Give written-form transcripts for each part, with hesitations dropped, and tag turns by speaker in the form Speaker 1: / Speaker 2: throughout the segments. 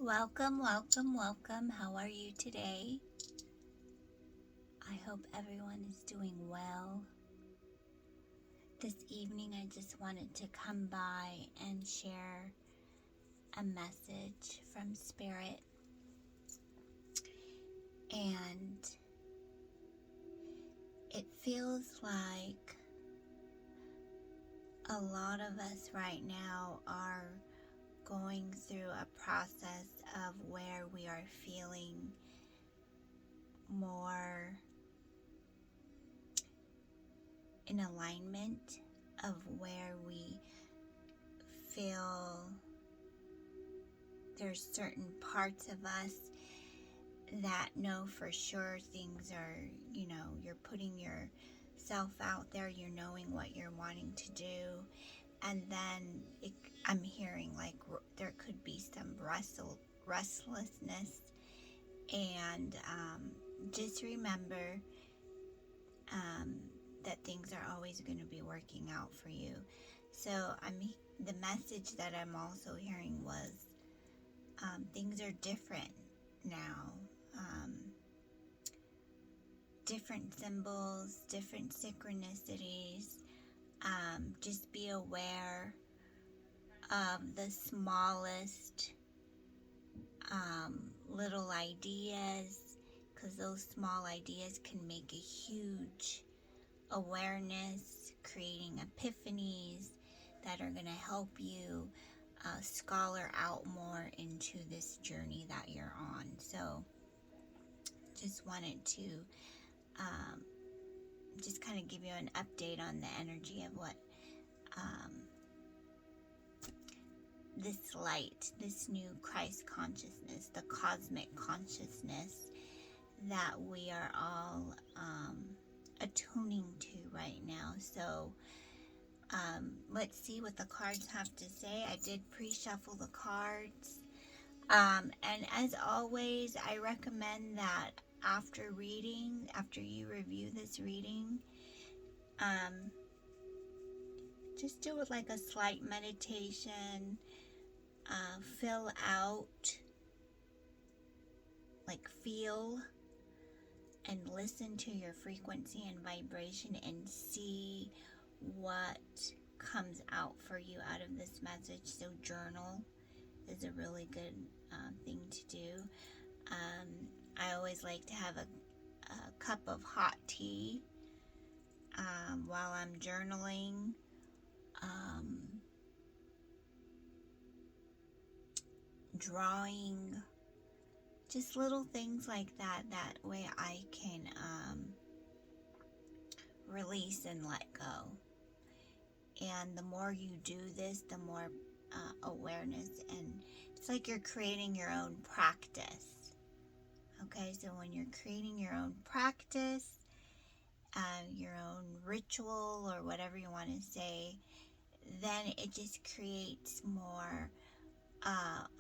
Speaker 1: Welcome, welcome, welcome. How are you today? I hope everyone is doing well. This evening, I just wanted to come by and share a message from Spirit. And it feels like a lot of us right now are going through a process of where we are feeling more in alignment, of where we feel there's certain parts of us that know for sure things are, you're putting yourself out there, you're knowing what you're wanting to do, and then I'm hearing like there could be some restlessness, and just remember that things are always going to be working out for you. So the message that I'm also hearing was things are different now. Different symbols, different synchronicities. Just be aware of the smallest little ideas, because those small ideas can make a huge awareness, creating epiphanies that are going to help you scholar out more into this journey that you're on. So just wanted to just kind of give you an update on the energy of what this light, this new Christ consciousness, the cosmic consciousness that we are all attuning to right now. So let's see what the cards have to say. I did pre-shuffle the cards. And as always, I recommend that after you review this reading, just do it like a slight meditation. Fill out, like feel and listen to your frequency and vibration and see what comes out for you out of this message. So journal is a really good thing to do. I always like to have a cup of hot tea while I'm journaling. Drawing, just little things like that. That way I can release and let go. And the more you do this, the more awareness, and it's like you're creating your own practice. Okay, so when you're creating your own practice, your own ritual, or whatever you want to say, then it just creates more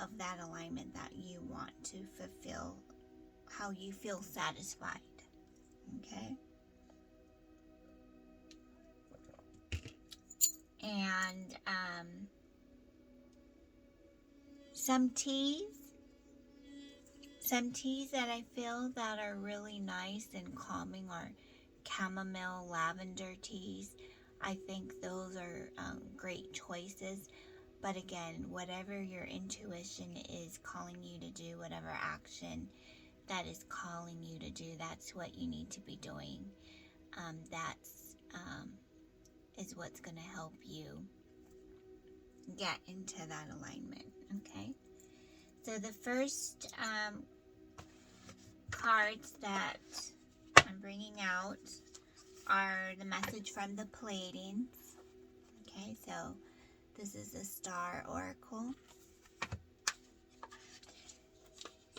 Speaker 1: of that alignment that you want to fulfill, how you feel satisfied. Okay? And some teas that I feel that are really nice and calming are chamomile, lavender teas. I think those are great choices. But again, whatever your intuition is calling you to do, whatever action that is calling you to do, that's what you need to be doing. That's is what's going to help you get into that alignment. Okay? So the first cards that I'm bringing out are the message from the Pleiadians. Okay, so this is the Star Oracle.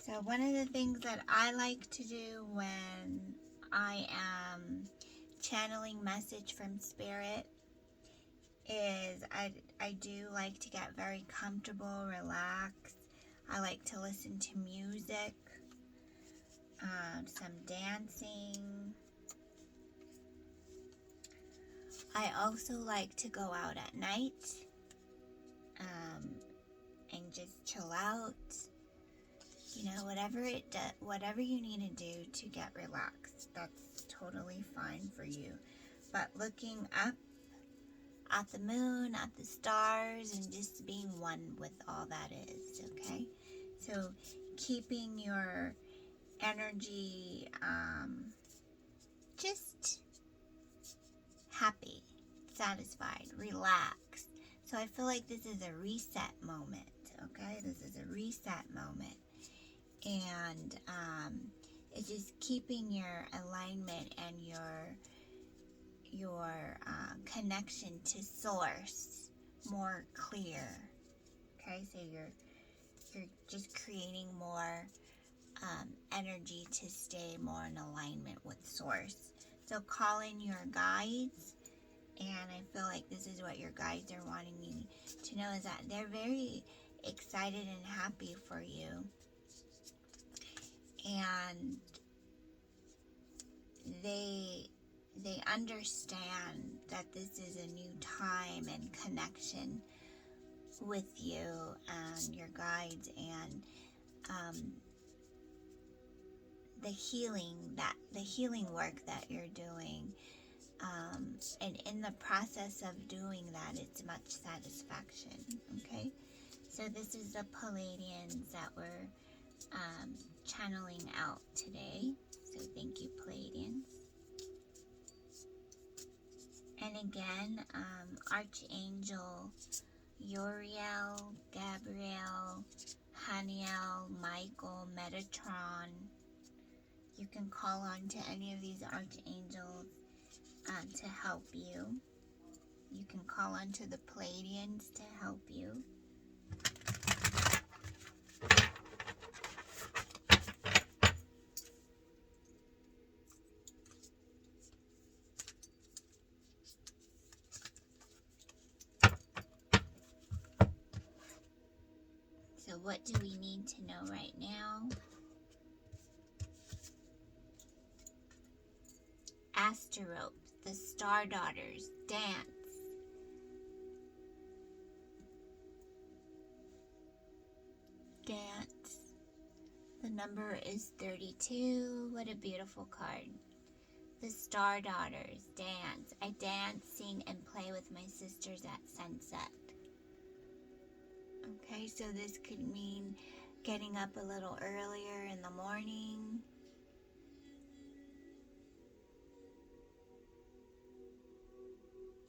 Speaker 1: So one of the things that I like to do when I am channeling message from Spirit is I do like to get very comfortable, relax. I like to listen to music, some dancing. I also like to go out at night and just chill out. You know, whatever you need to do to get relaxed, that's totally fine for you. But looking up at the moon, at the stars, and just being one with all that is, okay? So keeping your energy just happy, satisfied, relaxed. So I feel like this is a reset moment, okay? This is a reset moment. And it's just keeping your alignment and your connection to source more clear. Okay, so you're just creating more energy to stay more in alignment with source. So call in your guides, and I feel like this is what your guides are wanting you to know, is that they're very excited and happy for you, and they understand that this is a new time and connection with you and your guides, and the healing work that you're doing, and in the process of doing that, it's much satisfaction. Okay, so this is the Palladians that we're channeling out today. So thank you, Palladians. And again, Archangel Uriel, Gabriel, Haniel, Michael, Metatron. You can call on to any of these archangels to help you. You can call on to the Palladians to help you. So what do we need to know right now? Asteropes, the Star Daughters, dance. Dance. The number is 32. What a beautiful card. The Star Daughters, dance. I dance, sing, and play with my sisters at sunset. Okay, so this could mean getting up a little earlier in the morning.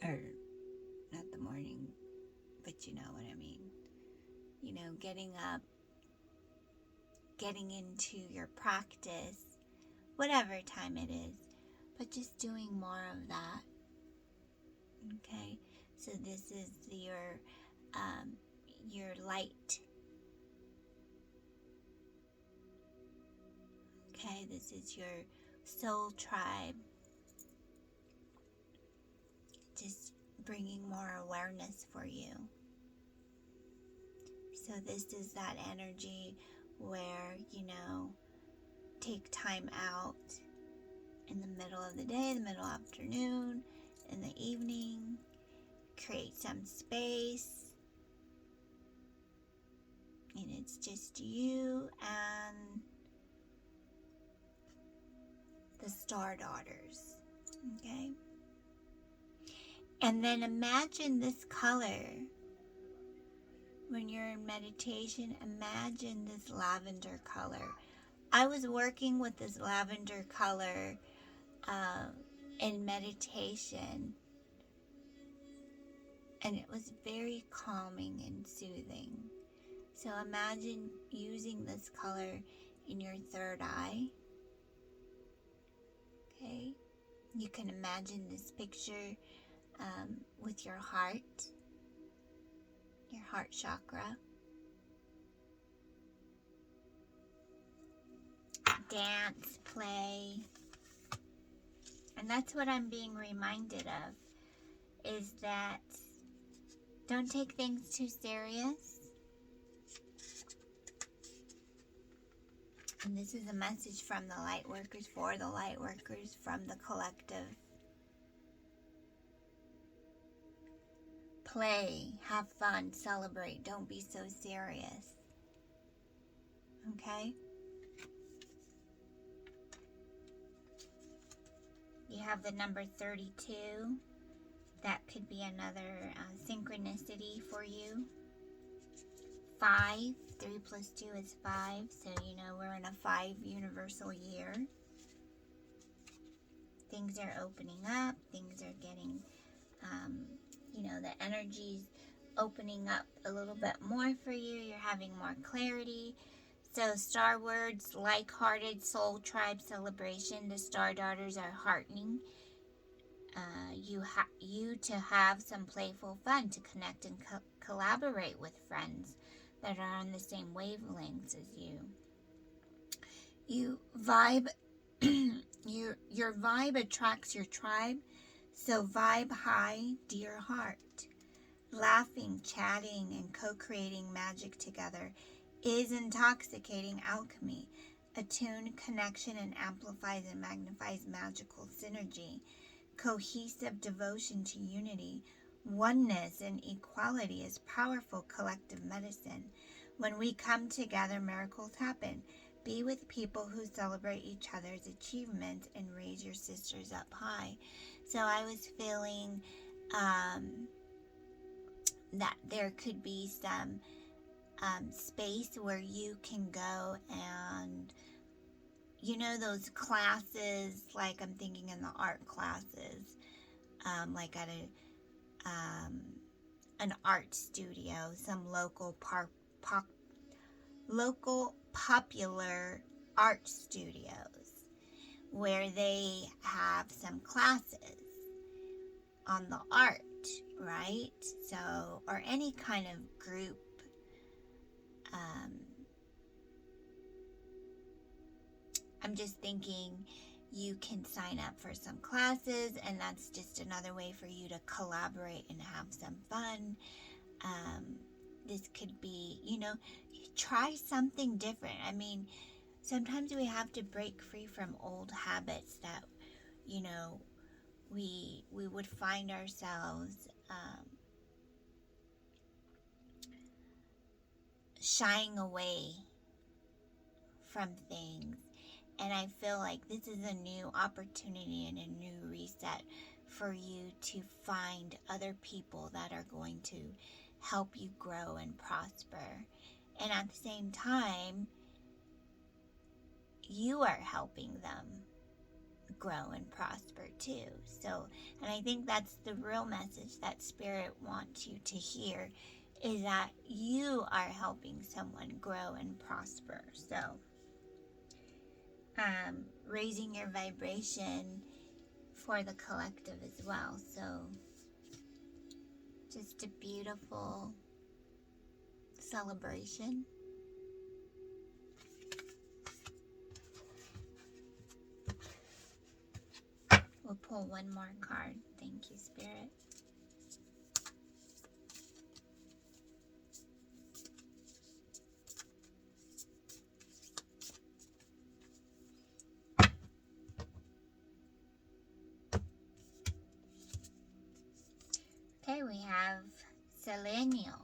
Speaker 1: Or not the morning, but you know what I mean. You know, getting up, getting into your practice, whatever time it is, but just doing more of that. Okay, so this is your light. Okay, this is your soul tribe. Just bringing more awareness for you. So this is that energy where, you know, take time out in the middle of the day, the middle afternoon, in the evening, create some space, and it's just you and the Star Daughters, okay? And then imagine this color. When you're in meditation, imagine this lavender color. I was working with this lavender color in meditation, and it was very calming and soothing. So imagine using this color in your third eye. Okay, you can imagine this picture with your heart chakra. Dance, play. And that's what I'm being reminded of, is that don't take things too serious. And this is a message from the light workers, for the light workers, from the collective. Play, have fun, celebrate, don't be so serious. Okay? You have the number 32. That could be another synchronicity for you. 5. 3 plus 2 is 5. So, you know, we're in a 5 universal year. Things are opening up. Things are getting, you know, the energy's opening up a little bit more for you. You're having more clarity. So, Star Words, like-hearted soul tribe celebration. The Star Daughters are heartening you to have some playful fun, to connect and collaborate with friends that are on the same wavelengths as you. You vibe, your vibe attracts your tribe, so vibe high, dear heart. Laughing, chatting, and co-creating magic together is intoxicating alchemy. Attuned connection and amplifies and magnifies magical synergy. Cohesive devotion to unity, oneness, and equality is powerful collective medicine. When we come together, miracles happen. Be with people who celebrate each other's achievements and raise your sisters up high. So I was feeling that there could be some space where you can go and, you know, those classes, like I'm thinking in the art classes, like at an art studio, some local popular art studios where they have some classes on the art, right? So, or any kind of group I'm just thinking you can sign up for some classes, and that's just another way for you to collaborate and have some fun. This could be, you know, try something different. I mean, sometimes we have to break free from old habits that, you know, we would find ourselves shying away from things. And I feel like this is a new opportunity and a new reset for you to find other people that are going to help you grow and prosper. And at the same time, you are helping them grow and prosper too. So, and I think that's the real message that Spirit wants you to hear, is that you are helping someone grow and prosper. So, raising your vibration for the collective as well. So, just a beautiful celebration. We'll pull one more card. Thank you, Spirit. Okay, we have Selenial,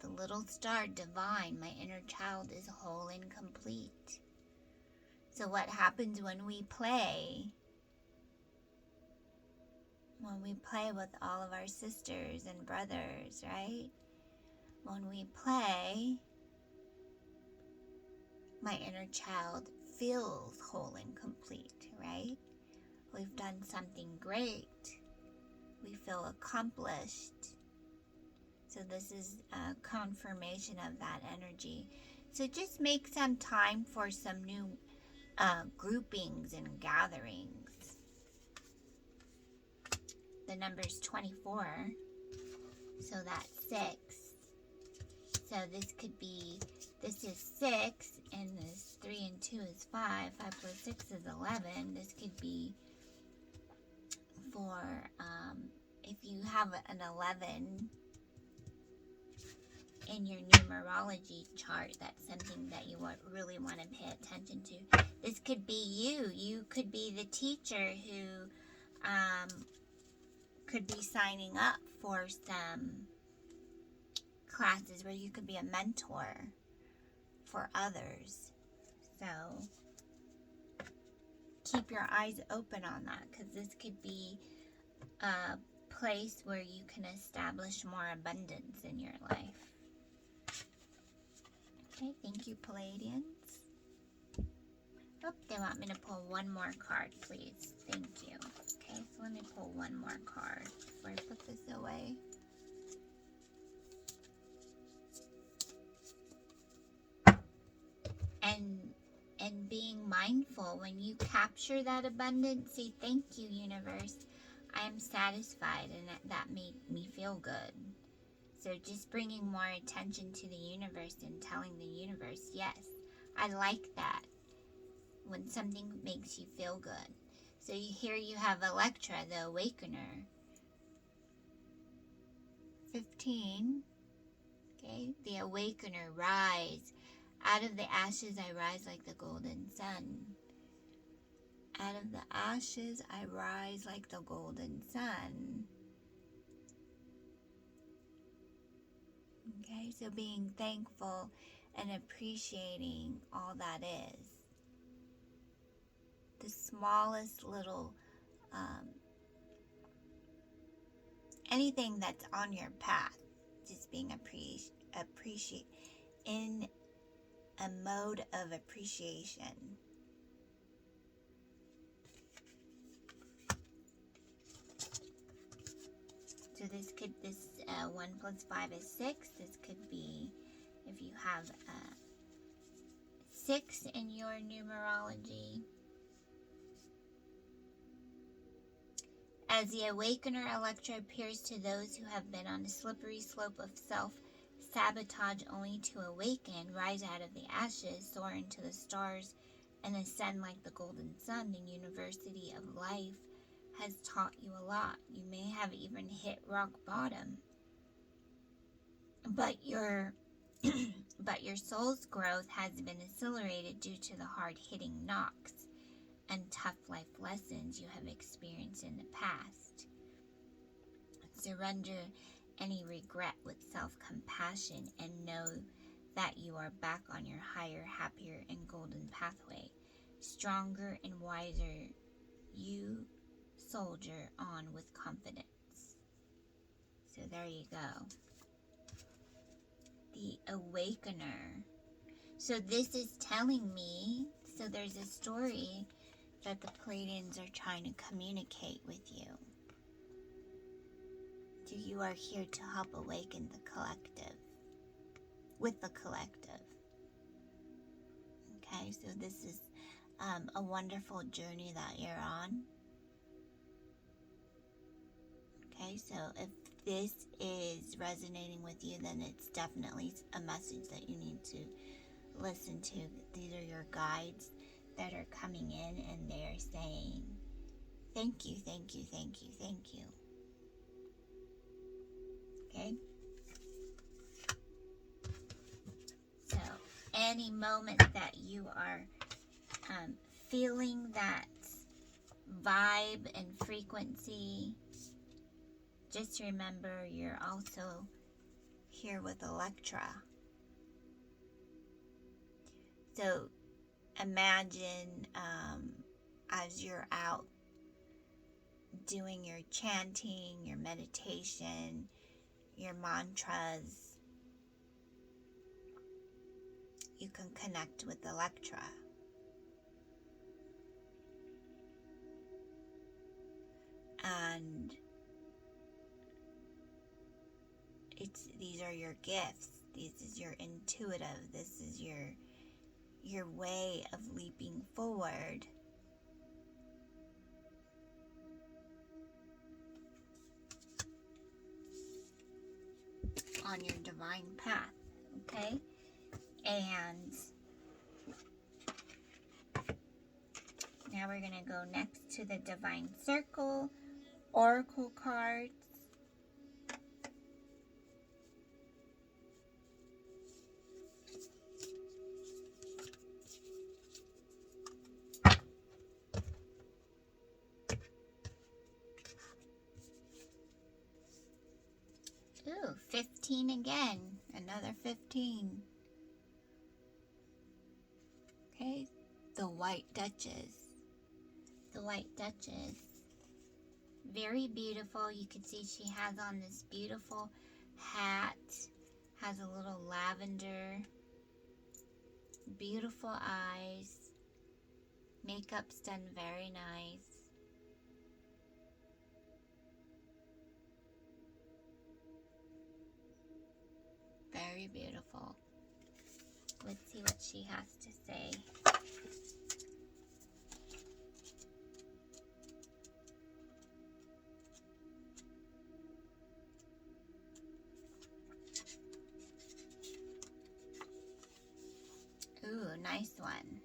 Speaker 1: the little star divine. My inner child is whole and complete. So what happens when we play? When we play with all of our sisters and brothers, right? When we play, my inner child feels whole and complete, right? We've done something great. We feel accomplished. So this is a confirmation of that energy. So just make some time for some new groupings and gatherings. The number's 24. So that's 6. So this is 6, and this 3 and 2 is 5. 5 plus 6 is 11. This could be for, if you have an 11 in your numerology chart, that's something that you really want to pay attention to. This could be you. You could be the teacher who could be signing up for some classes where you could be a mentor for others. So keep your eyes open on that, because this could be a place where you can establish more abundance in your life. Okay, thank you, Palladians. Oh, they want me to pull one more card, please. Thank you. Okay, so let me pull one more card before I put this away. And being mindful when you capture that abundance, say, thank you, universe. I am satisfied, and that made me feel good. So just bringing more attention to the universe and telling the universe, yes, I like that. When something makes you feel good. So here you have Electra, the Awakener. 15. Okay, the Awakener, rise. Out of the ashes I rise like the golden sun. Out of the ashes I rise like the golden sun. Okay, so being thankful and appreciating all that is. The smallest little, anything that's on your path, just being appreciate in a mode of appreciation. So this 1 plus 5 is 6. This could be, if you have 6 in your numerology. As the Awakener, Electra appears to those who have been on a slippery slope of self-sabotage only to awaken, rise out of the ashes, soar into the stars, and ascend like the golden sun. The University of Life has taught you a lot. You may have even hit rock bottom. But your soul's growth has been accelerated due to the hard-hitting knocks and tough life lessons you have experienced in the past. Surrender any regret with self-compassion and know that you are back on your higher, happier, and golden pathway. Stronger and wiser, you soldier on with confidence. So there you go. The Awakener. So this is telling me, so there's a story that the Pleiadians are trying to communicate with you. So you are here to help awaken the collective, with the collective. Okay, so this is a wonderful journey that you're on. Okay, so if this is resonating with you, then it's definitely a message that you need to listen to. These are your guides that are coming in, and they are saying, thank you, thank you, thank you, thank you. Okay? So, any moment that you are feeling that vibe and frequency, just remember you're also here with Electra. So imagine as you're out doing your chanting, your meditation, your mantras, you can connect with Electra. And these are your gifts. This is your intuitive. This is your way of leaping forward. On your divine path, okay? And now we're going to go next to the Divine Circle Oracle cards. Ooh, 15 again. Another 15. Okay, the White Duchess. The White Duchess. Very beautiful. You can see she has on this beautiful hat. Has a little lavender. Beautiful eyes. Makeup's done very nice. Very beautiful. Let's see what she has to say. Ooh, nice one.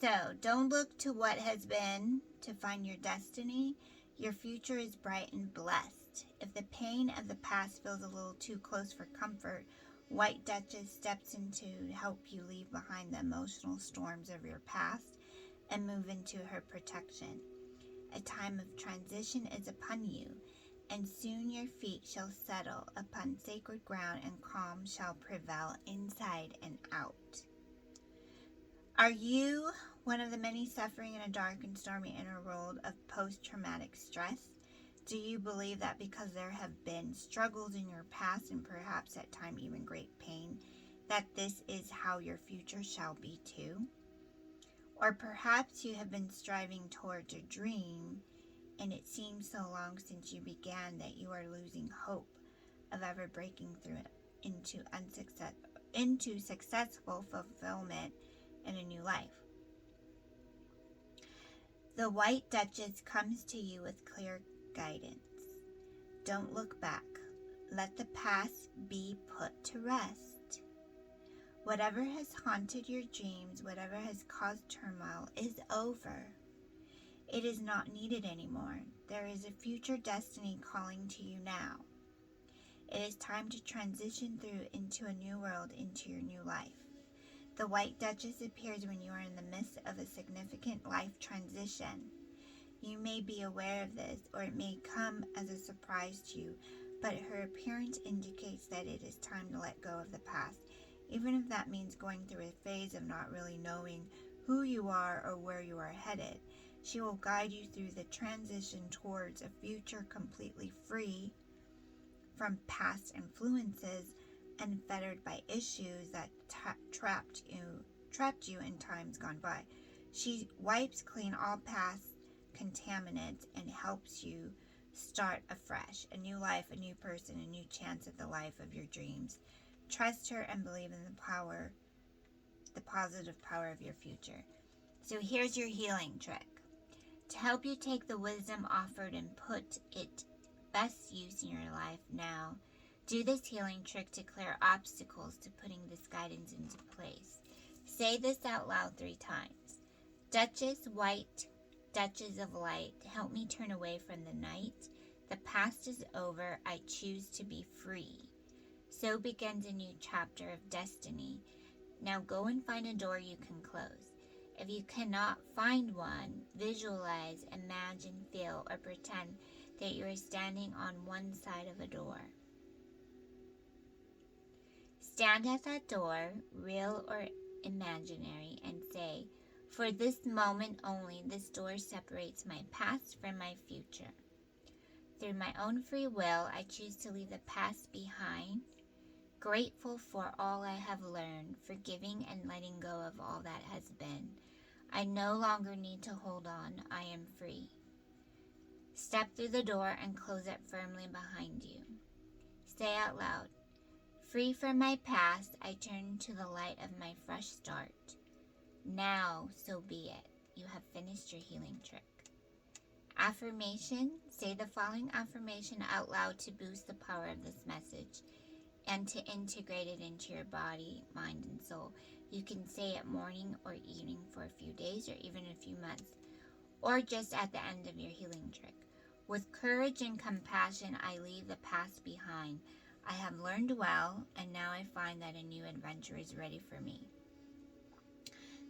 Speaker 1: So, don't look to what has been to find your destiny. Your future is bright and blessed. If the pain of the past feels a little too close for comfort, White Duchess steps in to help you leave behind the emotional storms of your past and move into her protection. A time of transition is upon you, and soon your feet shall settle upon sacred ground and calm shall prevail inside and out. Are you one of the many suffering in a dark and stormy inner world of post-traumatic stress? Do you believe that because there have been struggles in your past and perhaps at times even great pain, that this is how your future shall be too? Or perhaps you have been striving towards a dream and it seems so long since you began that you are losing hope of ever breaking through into successful fulfillment in a new life. The White Duchess comes to you with clear guidance. Don't look back. Let the past be put to rest. Whatever has haunted your dreams, whatever has caused turmoil, is over. It is not needed anymore. There is a future destiny calling to you now. It is time to transition through into a new world, into your new life. The White Duchess appears when you are in the midst of a significant life transition. You may be aware of this, or it may come as a surprise to you, but her appearance indicates that it is time to let go of the past, even if that means going through a phase of not really knowing who you are or where you are headed. She will guide you through the transition towards a future completely free from past influences and fettered by issues that trapped you in times gone by. She wipes clean all past contaminants and helps you start afresh, a new life, a new person, a new chance at the life of your dreams. Trust her and believe in the positive power of your future. So here's your healing trick. To help you take the wisdom offered and put it best use in your life now, do this healing trick to clear obstacles to putting this guidance into place. Say this out loud 3 times. Duchess, White, Duchess of Light, help me turn away from the night. The past is over. I choose to be free. So begins a new chapter of destiny. Now go and find a door you can close. If you cannot find one, visualize, imagine, feel, or pretend that you are standing on one side of a door. Stand at that door, real or imaginary, and say, for this moment only, this door separates my past from my future. Through my own free will, I choose to leave the past behind, grateful for all I have learned, forgiving and letting go of all that has been. I no longer need to hold on. I am free. Step through the door and close it firmly behind you. Say out loud, free from my past, I turn to the light of my fresh start. Now, so be it. You have finished your healing trick. Affirmation. Say the following affirmation out loud to boost the power of this message and to integrate it into your body, mind, and soul. You can say it morning or evening for a few days or even a few months, or just at the end of your healing trick. With courage and compassion, I leave the past behind. I have learned well, and now I find that a new adventure is ready for me.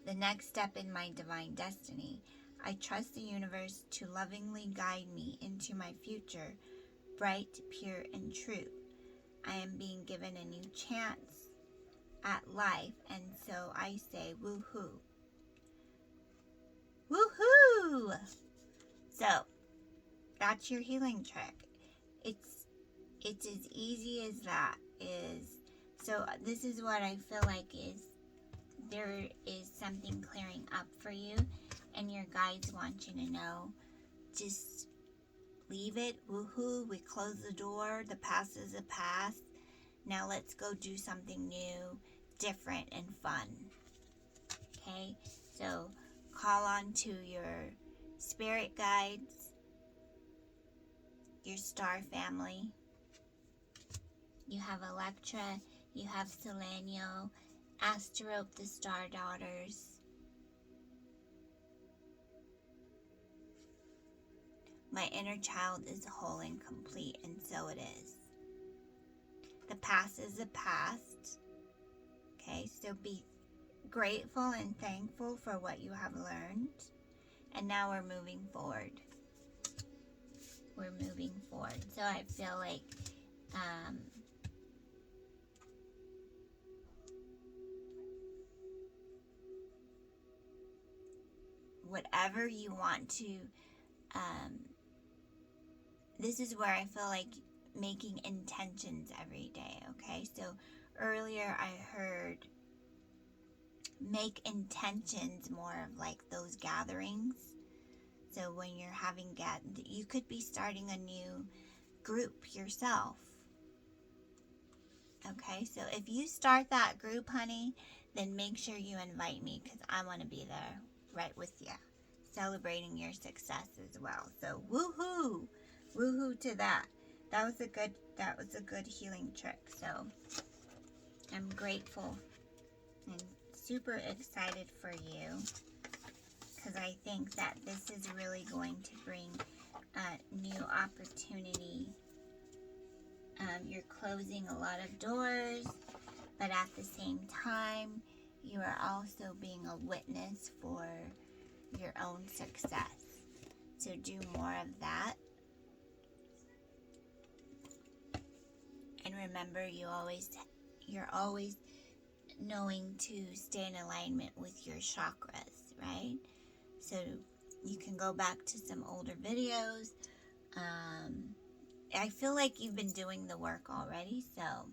Speaker 1: The next step in my divine destiny. I trust the universe to lovingly guide me into my future, bright, pure, and true. I am being given a new chance at life, and so I say woohoo. Woohoo! So, that's your healing trick. It's as easy as that is. So this is what I feel like is there is something clearing up for you, and your guides want you to know. Just leave it. Woohoo! We close the door. The past is a past. Now let's go do something new, different, and fun. Okay? So call on to your spirit guides, your star family. You have Electra, you have Selenio, Asterope, the Star Daughters. My inner child is whole and complete, and so it is. The past is the past. Okay, so be grateful and thankful for what you have learned. And now we're moving forward. We're moving forward. So I feel like whatever you want to, this is where I feel like making intentions every day, okay? So earlier I heard make intentions more of like those gatherings. So when you're having you could be starting a new group yourself. Okay, so if you start that group, honey, then make sure you invite me, because I want to be there right with you, celebrating your success as well. So woohoo! Woohoo to that. That was a good healing trick. So I'm grateful and super excited for you, because I think that this is really going to bring a new opportunity. You're closing a lot of doors, but at the same time, you are also being a witness for your own success. So do more of that. And remember, you're always knowing to stay in alignment with your chakras, right? So you can go back to some older videos. I feel like you've been doing the work already, so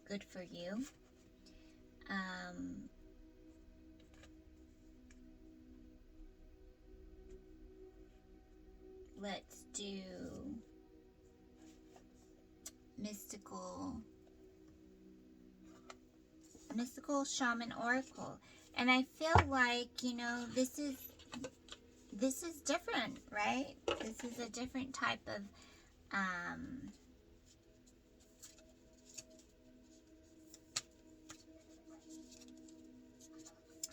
Speaker 1: good for you. Let's do mystical shaman oracle. And I feel like, this is different, right? This is a different type of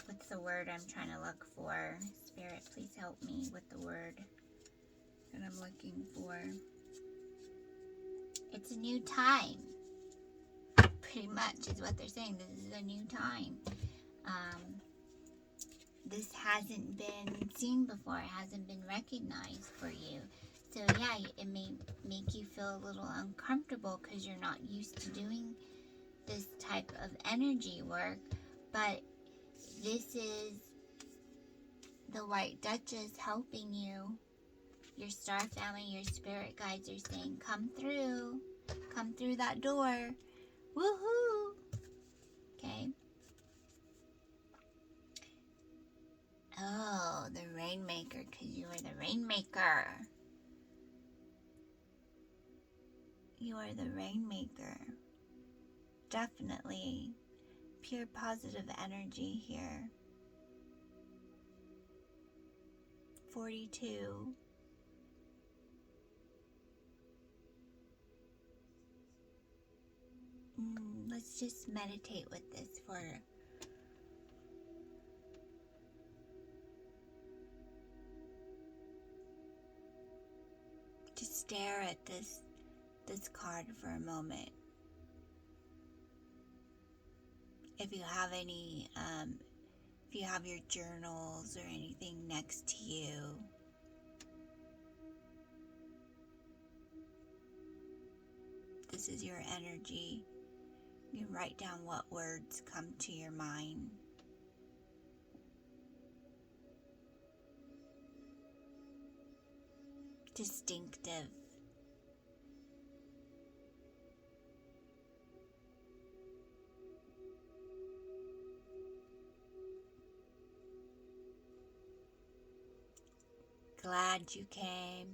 Speaker 1: what's the word I'm trying to look for? Spirit, please help me with the word that I'm looking for. It's a new time. Pretty much is what they're saying. This is a new time. This hasn't been seen before. It hasn't been recognized for you. So yeah, it may make you feel a little uncomfortable because you're not used to doing this type of energy work. But this is the White Duchess helping you. Your star family, your spirit guides are saying, come through that door. Woohoo! Okay. Oh, the Rainmaker, because you are the Rainmaker. You are the Rainmaker. Definitely pure positive energy here. 42. Let's just meditate with this for just stare at this card for a moment. If you have any, if you have your journals or anything next to you, this is your energy. You write down what words come to your mind. distinctive. Glad you came,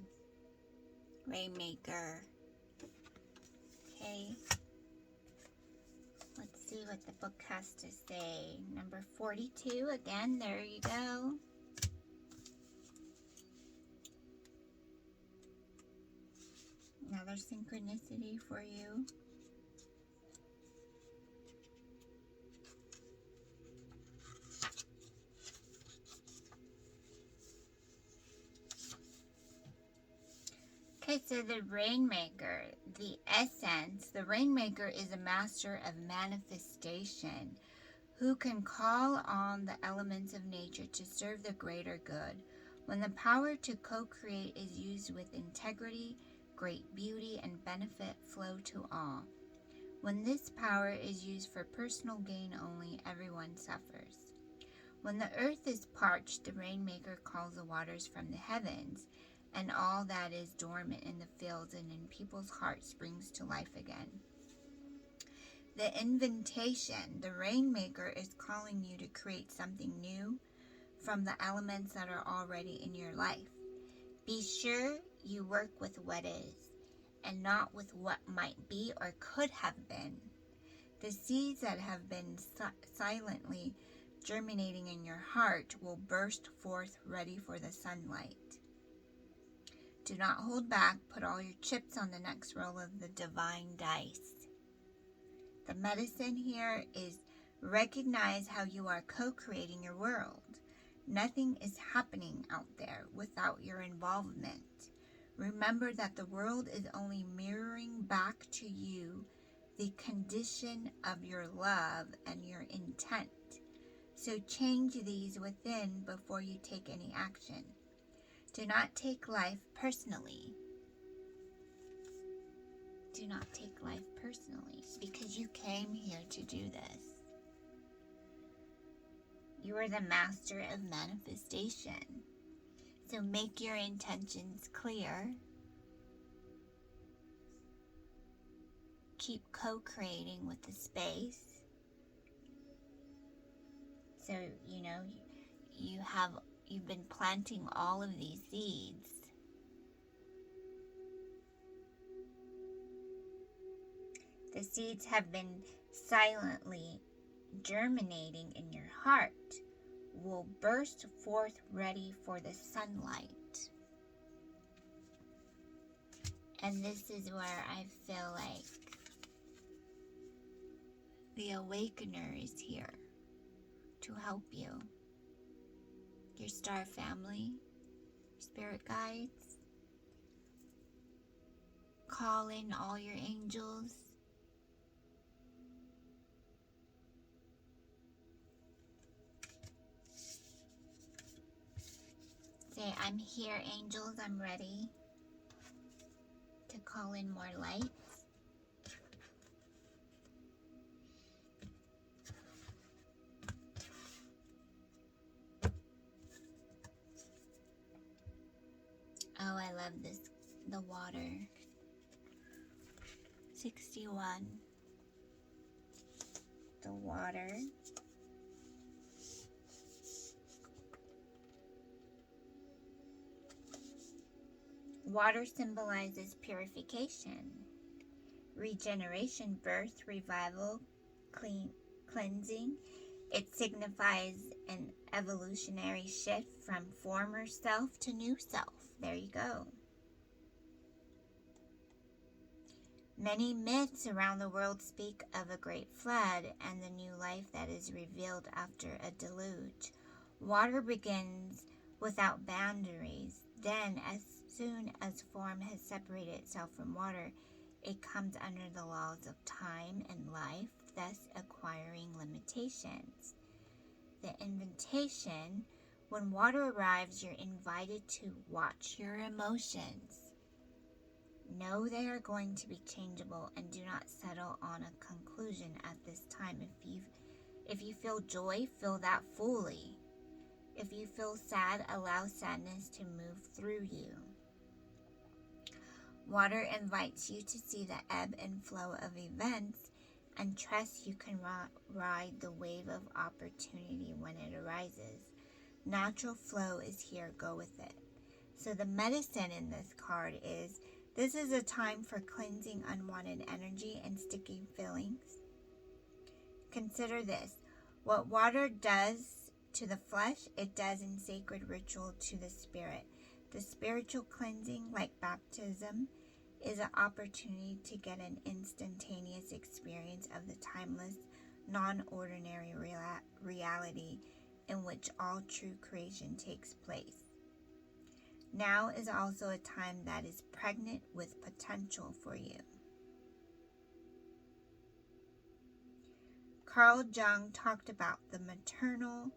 Speaker 1: Rainmaker. Okay, let's see what the book has to say. Number 42, again, there you go. Another synchronicity for you. Okay, so the Rainmaker, the essence, the Rainmaker is a master of manifestation who can call on the elements of nature to serve the greater good. When the power to co-create is used with integrity, great beauty and benefit flow to all. When this power is used for personal gain only, everyone suffers. When the earth is parched, the Rainmaker calls the waters from the heavens, and all that is dormant in the fields and in people's hearts springs to life again. The invitation, the Rainmaker is calling you to create something new from the elements that are already in your life. Be sure you work with what is, and not with what might be or could have been. The seeds that have been silently germinating in your heart will burst forth ready for the sunlight. Do not hold back. Put all your chips on the next roll of the divine dice. The medicine here is recognize how you are co-creating your world. Nothing is happening out there without your involvement. Remember that the world is only mirroring back to you the condition of your love and your intent. So change these within before you take any action. Do not take life personally. Do not take life personally because you came here to do this. You are the master of manifestation. So make your intentions clear. Keep co-creating with the space. So, you've been planting all of these seeds. The seeds have been silently germinating in your heart, will burst forth ready for the sunlight. And this is where I feel like the Awakener is here to help you. Your star family, spirit guides, call in all your angels. Say, I'm here, angels, I'm ready to call in more lights. Oh, I love this, the water. 61. The water. Water symbolizes purification, regeneration, birth, revival, cleansing. It signifies an evolutionary shift from former self to new self. There you go. Many myths around the world speak of a great flood and the new life that is revealed after a deluge. Water begins without boundaries. Then, as soon as form has separated itself from water, it comes under the laws of time and life, thus acquiring limitations. The invitation, when water arrives, you're invited to watch your emotions. Know they are going to be changeable and do not settle on a conclusion at this time. If you feel joy, feel that fully. If you feel sad, allow sadness to move through you. Water invites you to see the ebb and flow of events and trust you can ride the wave of opportunity when it arises. Natural flow is here, go with it. So the medicine in this card is, this is a time for cleansing unwanted energy and sticky feelings. Consider this. What water does to the flesh, it does in sacred ritual to the spirit. The spiritual cleansing, like baptism, is an opportunity to get an instantaneous experience of the timeless, non-ordinary reality in which all true creation takes place. Now is also a time that is pregnant with potential for you. Carl Jung talked about the maternal,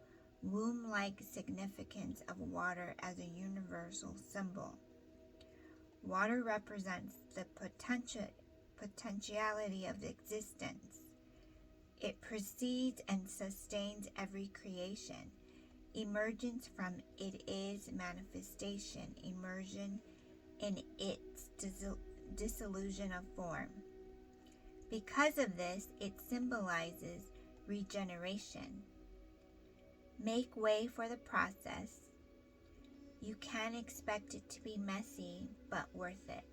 Speaker 1: womb-like significance of water as a universal symbol. Water represents the potentiality of existence. It precedes and sustains every creation. Emergence from it is manifestation, immersion in its dissolution of form. Because of this, it symbolizes regeneration. Make way for the process. You can expect it to be messy, but worth it.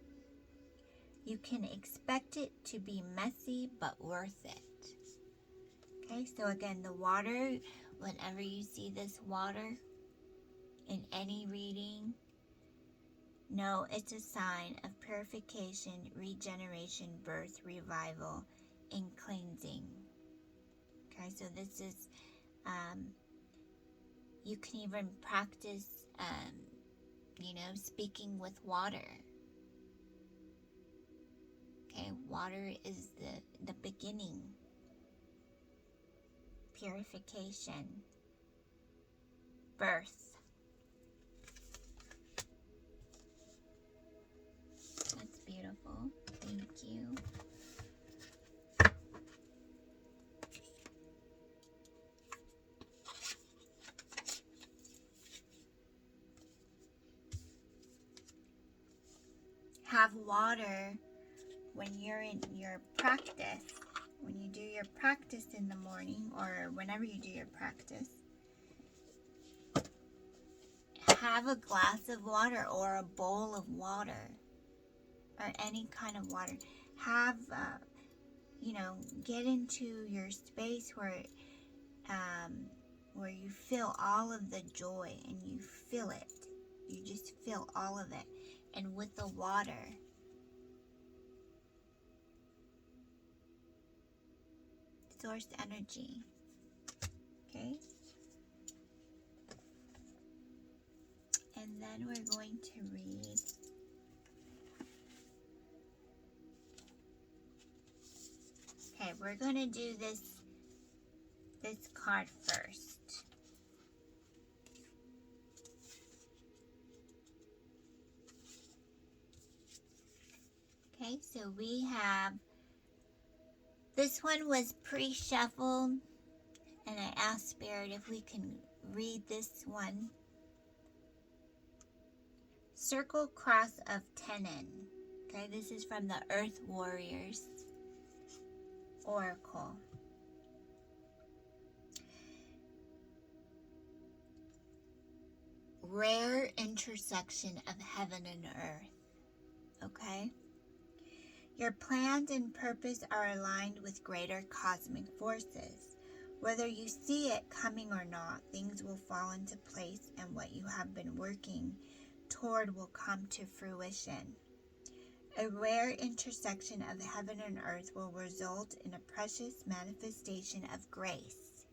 Speaker 1: You can expect it to be messy, but worth it. Okay, so again, the water, whenever you see this water in any reading, know it's a sign of purification, regeneration, birth, revival, and cleansing. Okay, so this is, you can even practice, speaking with water. Okay, water is the beginning. Purification, birth. That's beautiful. Thank you. Have water when you're in your practice. When you do your practice in the morning or whenever you do your practice, have a glass of water or a bowl of water or any kind of water. Have, get into your space where you feel all of the joy and you feel it. You just feel all of it. And with the water, source energy. Okay? And then we're going to read we're going to do this card first. Okay, so we have, this one was pre-shuffled, and I asked Spirit if we can read this one. Circle Cross of Tenon. Okay, this is from the Earth Warriors Oracle. Rare intersection of heaven and earth. Okay? Your plans and purpose are aligned with greater cosmic forces. Whether you see it coming or not, things will fall into place and what you have been working toward will come to fruition. A rare intersection of heaven and earth will result in a precious manifestation of grace.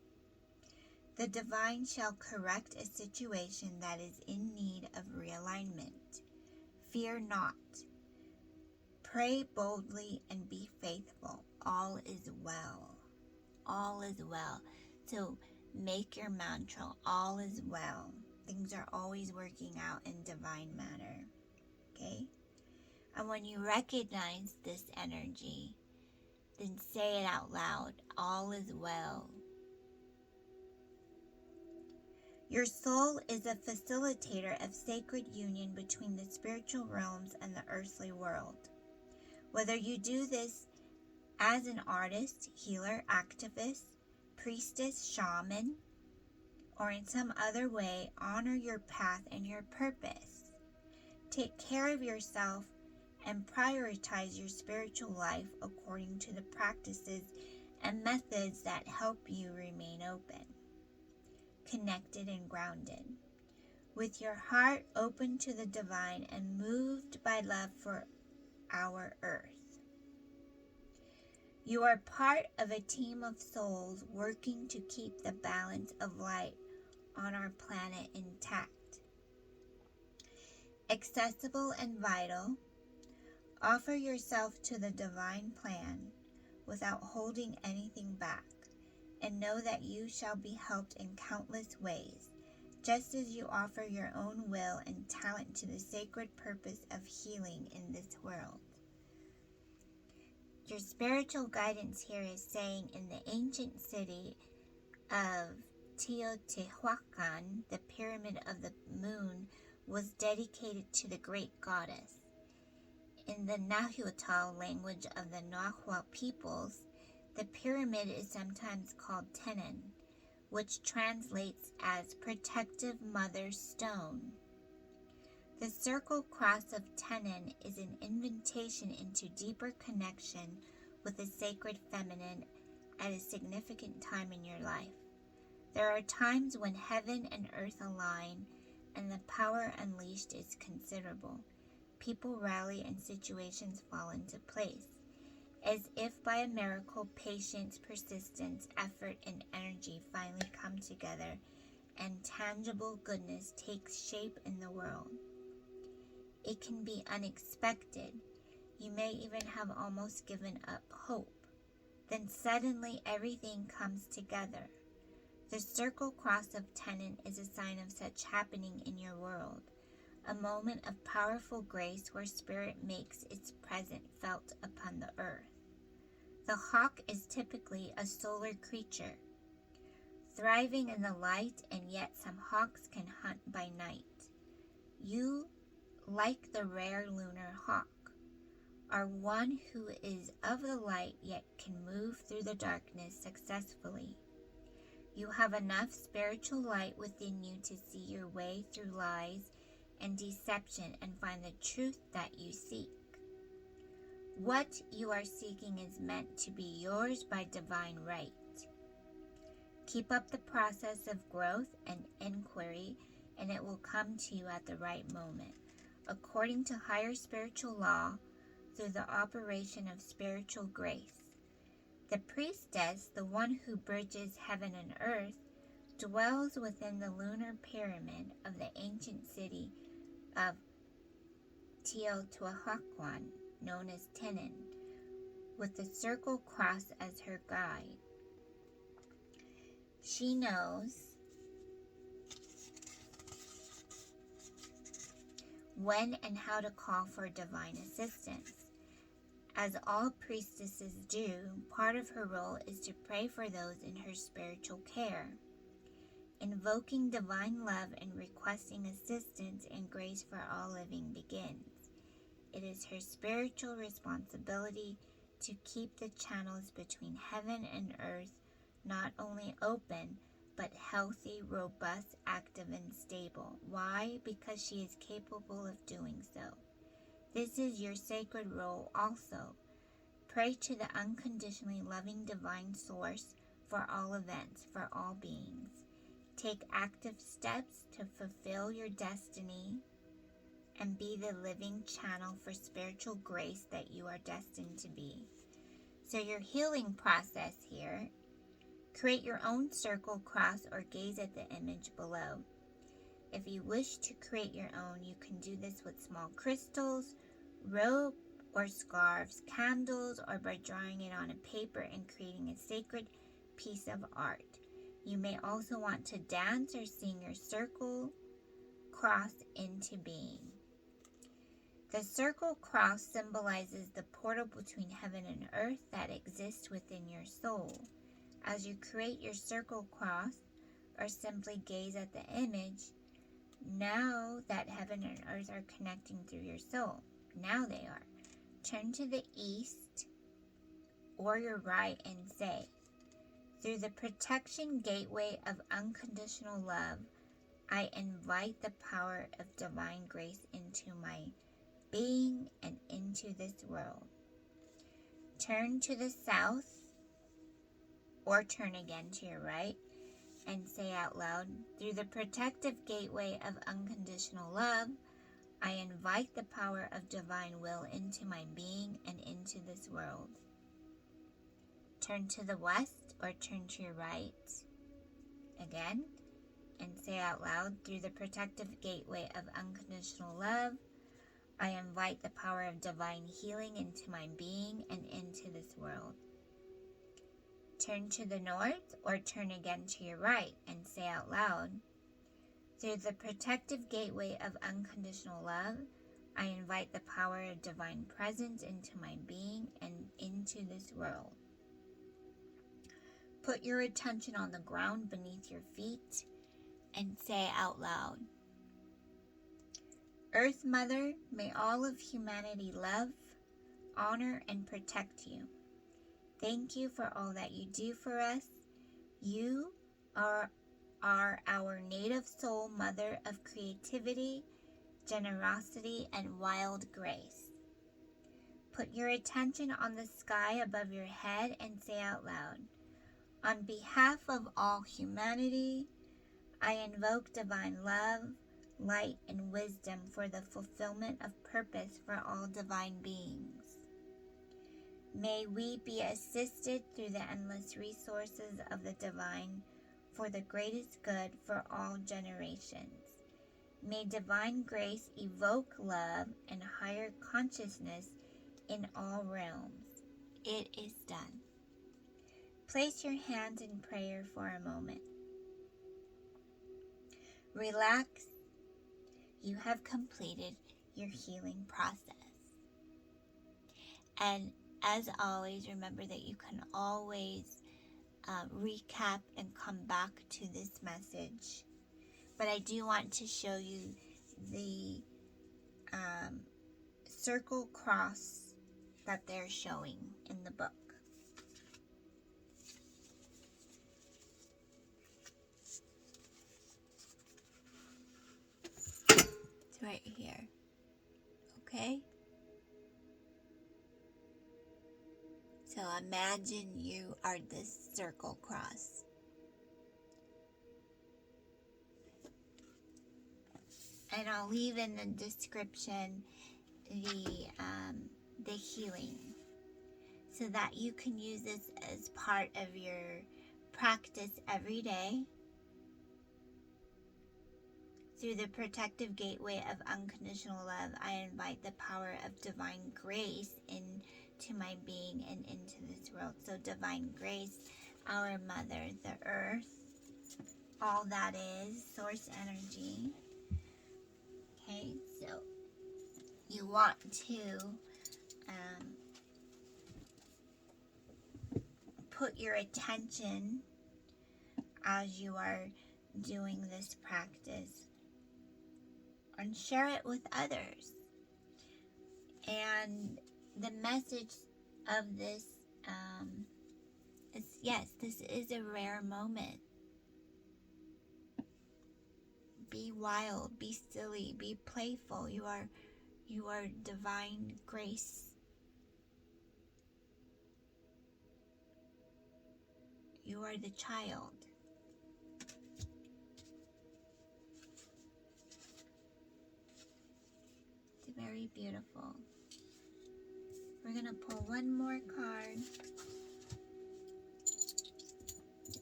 Speaker 1: The divine shall correct a situation that is in need of realignment. Fear not. Pray boldly and be faithful. All is well. All is well. So make your mantra, all is well. Things are always working out in divine manner. Okay? And when you recognize this energy, then say it out loud. All is well. Your soul is a facilitator of sacred union between the spiritual realms and the earthly world. Whether you do this as an artist, healer, activist, priestess, shaman, or in some other way, honor your path and your purpose. Take care of yourself and prioritize your spiritual life according to the practices and methods that help you remain open, connected, and grounded. With your heart open to the divine and moved by love for our earth. You are part of a team of souls working to keep the balance of light on our planet intact. Accessible and vital, offer yourself to the divine plan without holding anything back, and know that you shall be helped in countless ways, just as you offer your own will and talent to the sacred purpose of healing in this world. Your spiritual guidance here is saying, in the ancient city of Teotihuacan, the pyramid of the moon was dedicated to the great goddess. In the Nahuatl language of the Nahua peoples, the pyramid is sometimes called Tenon, which translates as protective mother stone. The circle cross of Tenon is an invitation into deeper connection with the sacred feminine at a significant time in your life. There are times when heaven and earth align and the power unleashed is considerable. People rally and situations fall into place. As if by a miracle, patience, persistence, effort, and energy finally come together and tangible goodness takes shape in the world. It can be unexpected. You may even have almost given up hope. Then suddenly everything comes together. The circle cross of Tenon is a sign of such happening in your world, a moment of powerful grace where spirit makes its presence felt upon the earth. The hawk is typically a solar creature, thriving in the light, and yet some hawks can hunt by night. You, like the rare lunar hawk, are one who is of the light yet can move through the darkness successfully. You have enough spiritual light within you to see your way through lies and deception and find the truth that you seek. What you are seeking is meant to be yours by divine right. Keep up the process of growth and inquiry, and it will come to you at the right moment, according to higher spiritual law, through the operation of spiritual grace. The priestess, the one who bridges heaven and earth, dwells within the lunar pyramid of the ancient city of Teotihuacan, known as Tenon, with the circle cross as her guide. She knows when and how to call for divine assistance. As all priestesses do, part of her role is to pray for those in her spiritual care, invoking divine love and requesting assistance and grace for all living begins. It is her spiritual responsibility to keep the channels between heaven and earth not only open, but healthy, robust, active, and stable. Why? Because she is capable of doing so. This is your sacred role also. Pray to the unconditionally loving divine source for all events, for all beings. Take active steps to fulfill your destiny and be the living channel for spiritual grace that you are destined to be. So your healing process here, create your own circle cross or gaze at the image below. If you wish to create your own, you can do this with small crystals, rope or scarves, candles, or by drawing it on a paper and creating a sacred piece of art. You may also want to dance or sing your circle cross into being. The circle cross symbolizes the portal between heaven and earth that exists within your soul. As you create your circle cross, or simply gaze at the image, now that heaven and earth are connecting through your soul. Now they are. Turn to the east or your right and say, through the protection gateway of unconditional love, I invite the power of divine grace into my being and into this world. Turn to the south or turn again to your right and say out loud, through the protective gateway of unconditional love, I invite the power of divine will into my being and into this world. Turn to the west or turn to your right again and say out loud, through the protective gateway of unconditional love, I invite the power of divine healing into my being and into this world. Turn to the north or turn again to your right and say out loud, through the protective gateway of unconditional love, I invite the power of divine presence into my being and into this world. Put your attention on the ground beneath your feet and say out loud, Earth Mother, may all of humanity love, honor, and protect you. Thank you for all that you do for us. You are our native soul mother of creativity, generosity, and wild grace. Put your attention on the sky above your head and say out loud, on behalf of all humanity, I invoke divine love, light, and wisdom for the fulfillment of purpose for all divine beings. May we be assisted through the endless resources of the divine for the greatest good for all generations. May divine grace evoke love and higher consciousness in all realms. It is done. Place your hands in prayer for a moment. Relax. You have completed your healing process. And as always, remember that you can always recap and come back to this message. But I do want to show you the circle cross that they're showing in the book. It's right here. Okay? So imagine you are this circle cross. And I'll leave in the description the healing so that you can use this as part of your practice every day. Through the protective gateway of unconditional love, I invite the power of divine grace into my being and into this world. So divine grace, our mother, the earth, all that is, source energy. Okay, so you want to put your attention as you are doing this practice and share it with others. And the message of this is, yes, this is a rare moment. Be wild, be silly, be playful. You are divine grace. You are the child. It's very beautiful. We're going to pull one more card.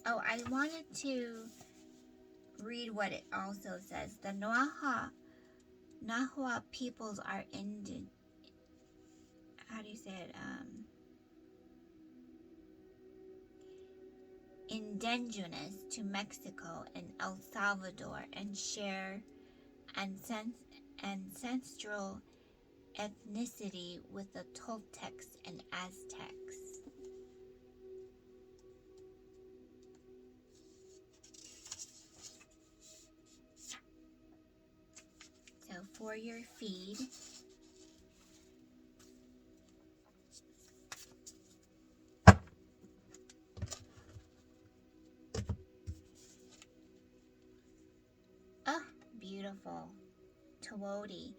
Speaker 1: Oh, I wanted to read what it also says. The Nahua peoples are indigenous to Mexico and El Salvador and share ancestral ethnicity with the Toltecs and Aztecs. for your feed. Oh, beautiful. Tawodi,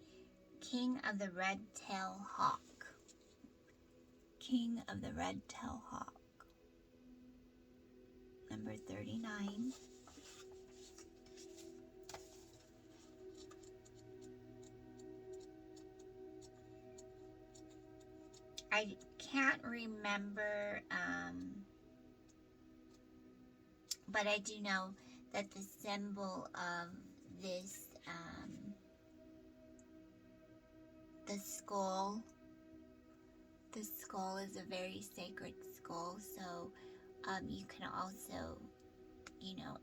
Speaker 1: King of the Red-tailed Hawk. King of the Red-tailed Hawk. Number 39. I can't remember, but I do know that the symbol of this, the skull is a very sacred skull, so you can also,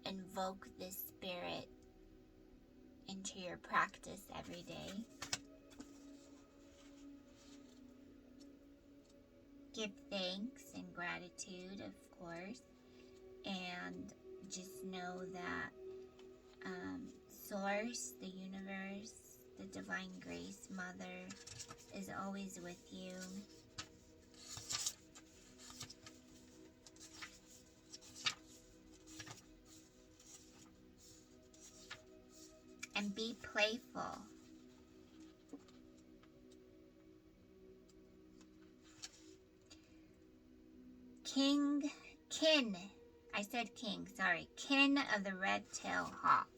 Speaker 1: invoke this spirit into your practice every day. Give thanks and gratitude, of course, and just know that Source, the universe, the divine grace mother is always with you. And be playful. Kin of the Red-tailed Hawk.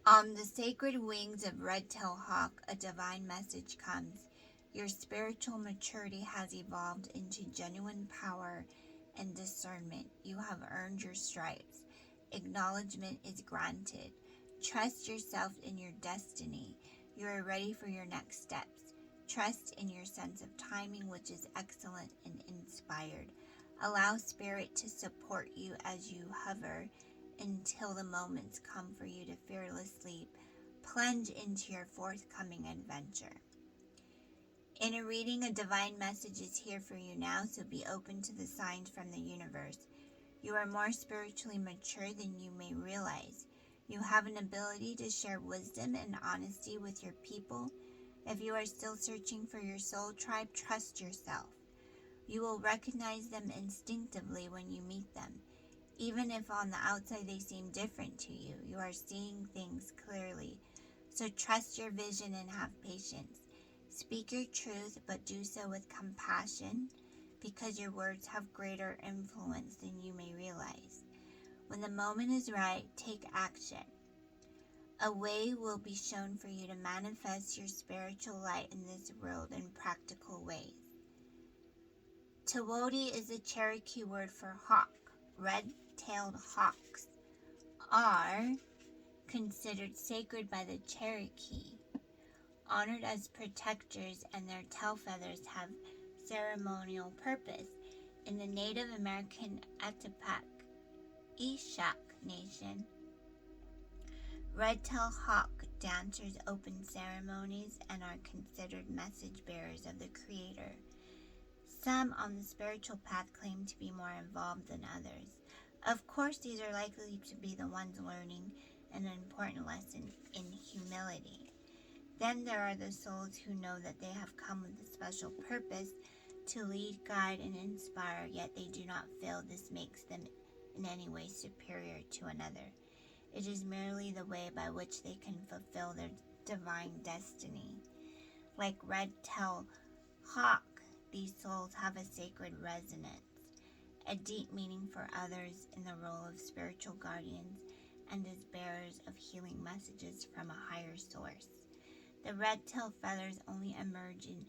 Speaker 1: On the sacred wings of Red-tailed Hawk, a divine message comes. Your spiritual maturity has evolved into genuine power and discernment. You have earned your stripes. Acknowledgement is granted. Trust yourself in your destiny. You are ready for your next steps. Trust in your sense of timing, which is excellent and inspired. Allow Spirit to support you as you hover until the moments come for you to fearlessly plunge into your forthcoming adventure. In a reading, a divine message is here for you now, so be open to the signs from the universe. You are more spiritually mature than you may realize. You have an ability to share wisdom and honesty with your people. If you are still searching for your soul tribe, trust yourself. You will recognize them instinctively when you meet them. Even if on the outside they seem different to you, you are seeing things clearly. So trust your vision and have patience. Speak your truth, but do so with compassion, because your words have greater influence than you may realize. When the moment is right, take action. A way will be shown for you to manifest your spiritual light in this world in practical ways. Tawodi is a Cherokee word for hawk. Red-tailed hawks are considered sacred by the Cherokee, honored as protectors, and their tail feathers have ceremonial purpose. In the Native American Atapak Ishak Nation, red-tailed hawk dancers open ceremonies and are considered message bearers of the Creator. Some on the spiritual path claim to be more involved than others. Of course, these are likely to be the ones learning an important lesson in humility. Then there are the souls who know that they have come with a special purpose to lead, guide, and inspire, yet they do not feel this makes them in any way superior to another. It is merely the way by which they can fulfill their divine destiny. Like red-tailed hawk, these souls have a sacred resonance, a deep meaning for others in the role of spiritual guardians and as bearers of healing messages from a higher source. The red-tailed feathers only emerge in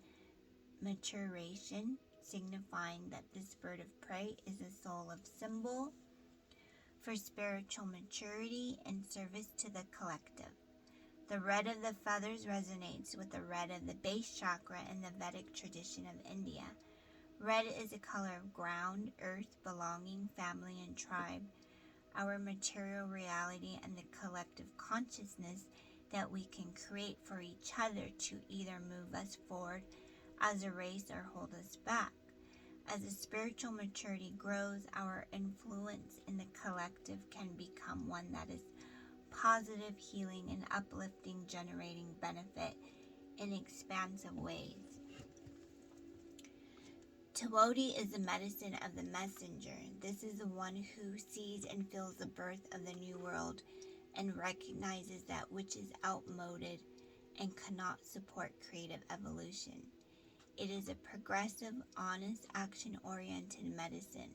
Speaker 1: maturation, signifying that this bird of prey is a soul of symbol for spiritual maturity and service to the collective. The red of the feathers resonates with the red of the base chakra in the Vedic tradition of India. Red is a color of ground, earth, belonging, family, and tribe, our material reality, and the collective consciousness that we can create for each other to either move us forward as a race or hold us back. As the spiritual maturity grows, our influence in the collective can become one that is positive healing and uplifting, generating benefit in expansive ways. Tawoti is the medicine of the messenger. This is the one who sees and feels the birth of the new world and recognizes that which is outmoded and cannot support creative evolution. It is a progressive, honest, action-oriented medicine.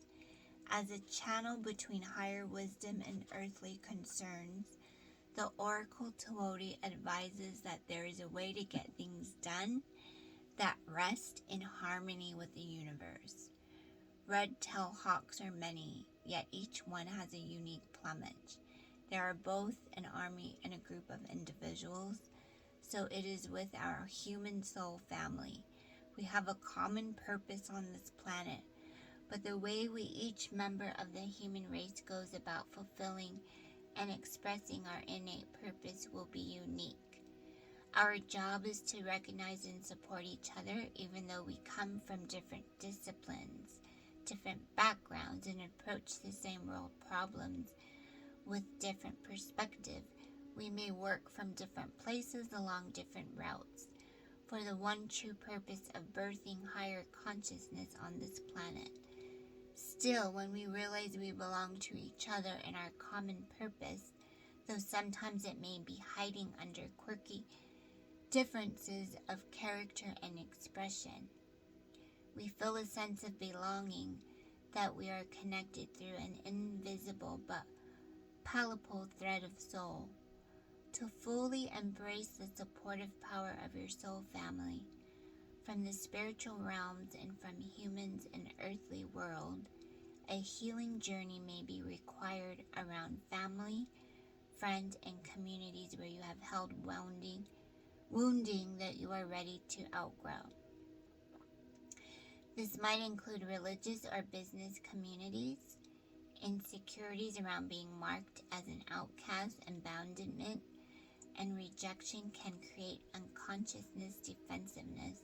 Speaker 1: As a channel between higher wisdom and earthly concerns, the Oracle Tawoti advises that there is a way to get things done that rest in harmony with the universe. Red-tailed hawks are many, yet each one has a unique plumage. There are both an army and a group of individuals, so it is with our human soul family. We have a common purpose on this planet, but the way we each member of the human race goes about fulfilling and expressing our innate purpose will be unique. Our job is to recognize and support each other, even though we come from different disciplines, different backgrounds, and approach the same world problems with different perspective. We may work from different places along different routes for the one true purpose of birthing higher consciousness on this planet. Still, when we realize we belong to each other and our common purpose, though sometimes it may be hiding under quirky differences of character and expression, we feel a sense of belonging, that we are connected through an invisible but palpable thread of soul. To fully embrace the supportive power of your soul family, from the spiritual realms and from humans and earthly world, a healing journey may be required around family, friends, and communities where you have held wounding that you are ready to outgrow. This might include religious or business communities. Insecurities around being marked as an outcast, abandonment, and rejection can create unconsciousness defensiveness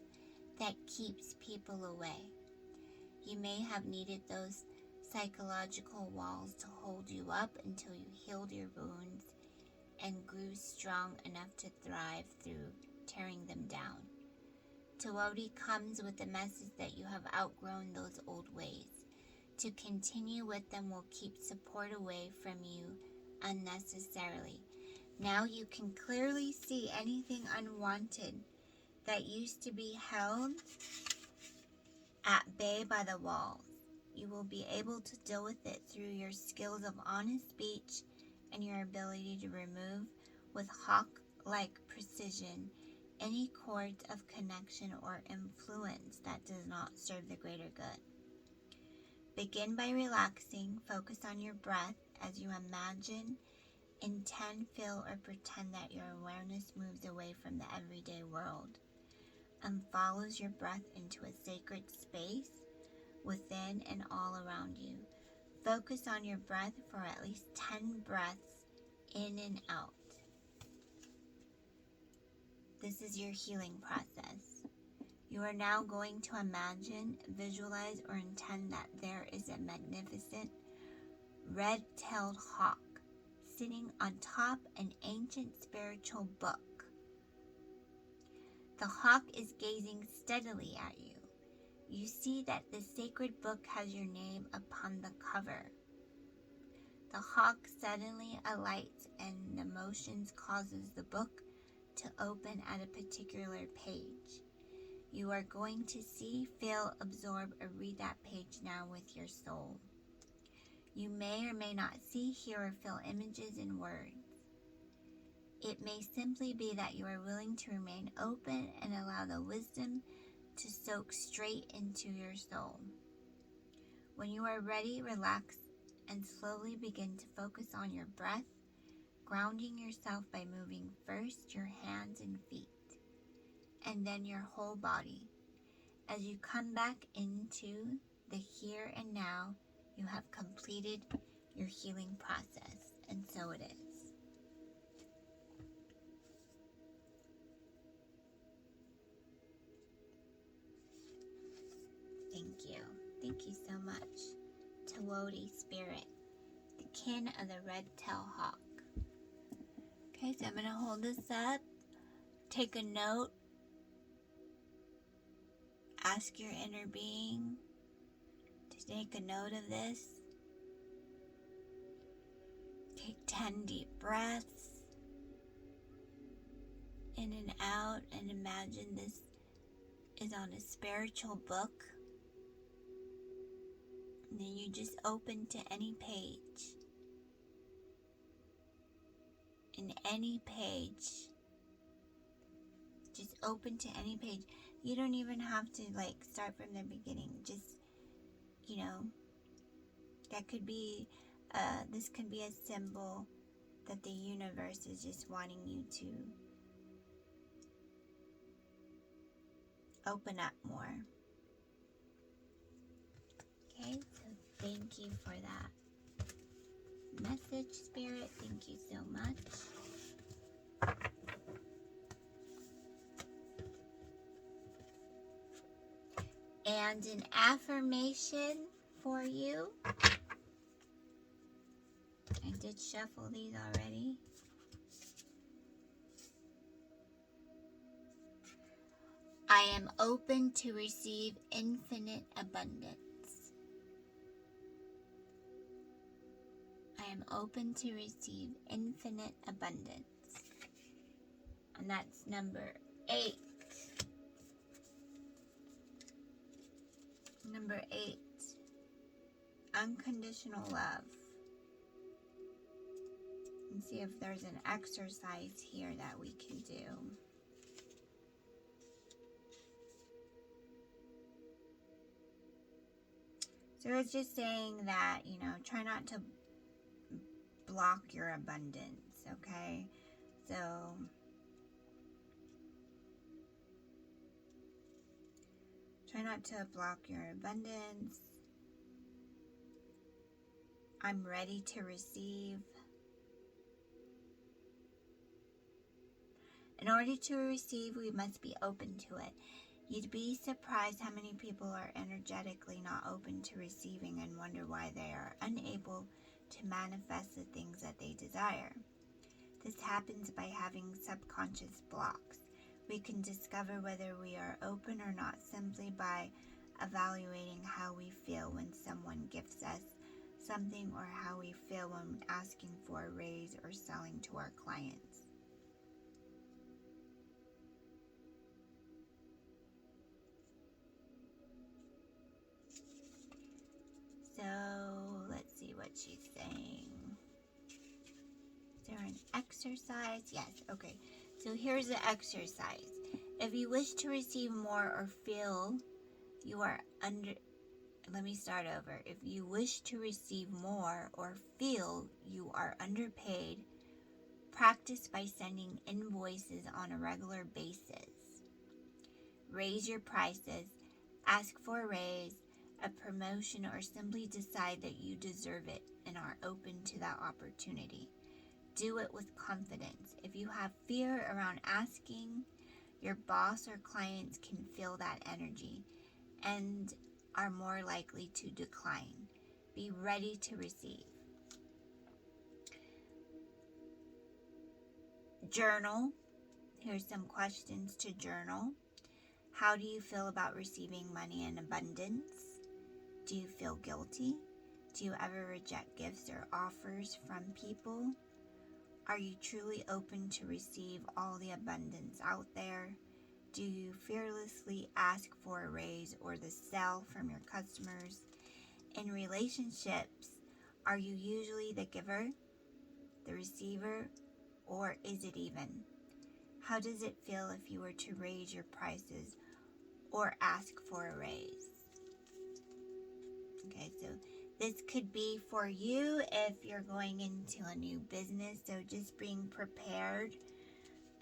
Speaker 1: that keeps people away. You may have needed those psychological walls to hold you up until you healed your wounds and grew strong enough to thrive through tearing them down. Tawoti comes with the message that you have outgrown those old ways. To continue with them will keep support away from you unnecessarily. Now you can clearly see anything unwanted that used to be held at bay by the walls. You will be able to deal with it through your skills of honest speech and your ability to remove with hawk-like precision any cords of connection or influence that does not serve the greater good. Begin by relaxing. Focus on your breath as you imagine, intend, feel, or pretend that your awareness moves away from the everyday world and follows your breath into a sacred space within and all around you. Focus on your breath for at least 10 breaths in and out. This is your healing process. You are now going to imagine, visualize, or intend that there is a magnificent red-tailed hawk sitting on top an ancient spiritual book. The hawk is gazing steadily at you. You see that the sacred book has your name upon the cover. The hawk suddenly alights and the motion causes the book to open at a particular page. You are going to see, feel, absorb, or read that page now with your soul. You may or may not see, hear, or feel images and words. It may simply be that you are willing to remain open and allow the wisdom to soak straight into your soul. When you are ready, relax and slowly begin to focus on your breath, grounding yourself by moving first your hands and feet, and then your whole body. As you come back into the here and now, you have completed your healing process, and so it is. Thank you. Thank you so much. Tawoti Spirit, the kin of the red-tailed hawk. Okay, so I'm going to hold this up. Take a note. Ask your inner being to take a note of this. Take 10 deep breaths in and out, and imagine this is on a spiritual book. And then you just open to any page. In any page. Just open to any page. You don't even have to start from the beginning. Just, that could be, this could be a symbol that the universe is just wanting you to open up more. Okay, so thank you for that message, Spirit. Thank you so much. And an affirmation for you. I did shuffle these already. I am open to receive infinite abundance. I am open to receive infinite abundance. And that's number 8. Number 8, unconditional love. And see if there's an exercise here that we can do. So it's just saying that, try not to block your abundance, okay? So try not to block your abundance. I'm ready to receive. In order to receive, we must be open to it. You'd be surprised how many people are energetically not open to receiving and wonder why they are unable to manifest the things that they desire. This happens by having subconscious blocks. We can discover whether we are open or not simply by evaluating how we feel when someone gifts us something or how we feel when asking for a raise or selling to our clients. So let's see what she's saying. Is there an exercise? Yes, okay. So here's the exercise. If you wish to receive more or feel you are let me start over. If you wish to receive more or feel you are underpaid, practice by sending invoices on a regular basis. Raise your prices, ask for a raise, a promotion, or simply decide that you deserve it and are open to that opportunity. Do it with confidence. If you have fear around asking, your boss or clients can feel that energy and are more likely to decline. Be ready to receive. Journal. Here's some questions to journal. How do you feel about receiving money in abundance? Do you feel guilty? Do you ever reject gifts or offers from people? Are you truly open to receive all the abundance out there? Do you fearlessly ask for a raise or the sell from your customers? In relationships, are you usually the giver, the receiver, or is it even? How does it feel if you were to raise your prices or ask for a raise? Okay, so this could be for you if you're going into a new business, so just being prepared.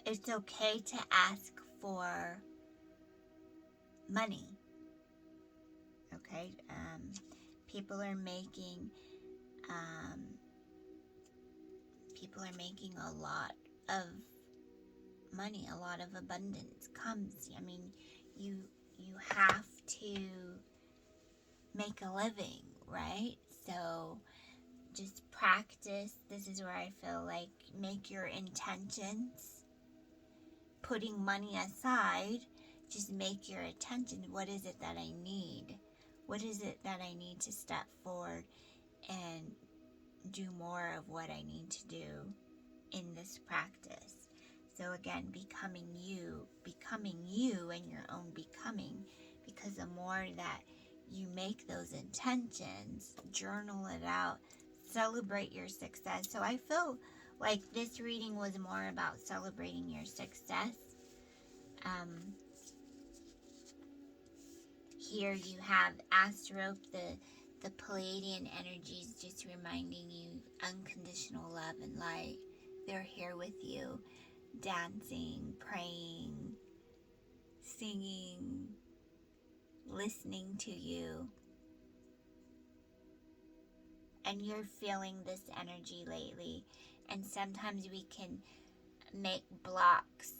Speaker 1: It's okay to ask for money. Okay, people are making a lot of money. A lot of abundance comes. I mean, you have to make a living, right? So just practice. This is where I feel like make your intentions. Putting money aside, just make your intention. What is it that I need? What is it that I need to step forward and do more of what I need to do in this practice? So again, becoming you and your own becoming, because the more that you make those intentions, journal it out, celebrate your success. So I feel like this reading was more about celebrating your success. Here you have Asterope, the Palladian energies, just reminding you unconditional love and light. They're here with you, dancing, praying, singing, listening to you. And you're feeling this energy lately. And sometimes we can make blocks.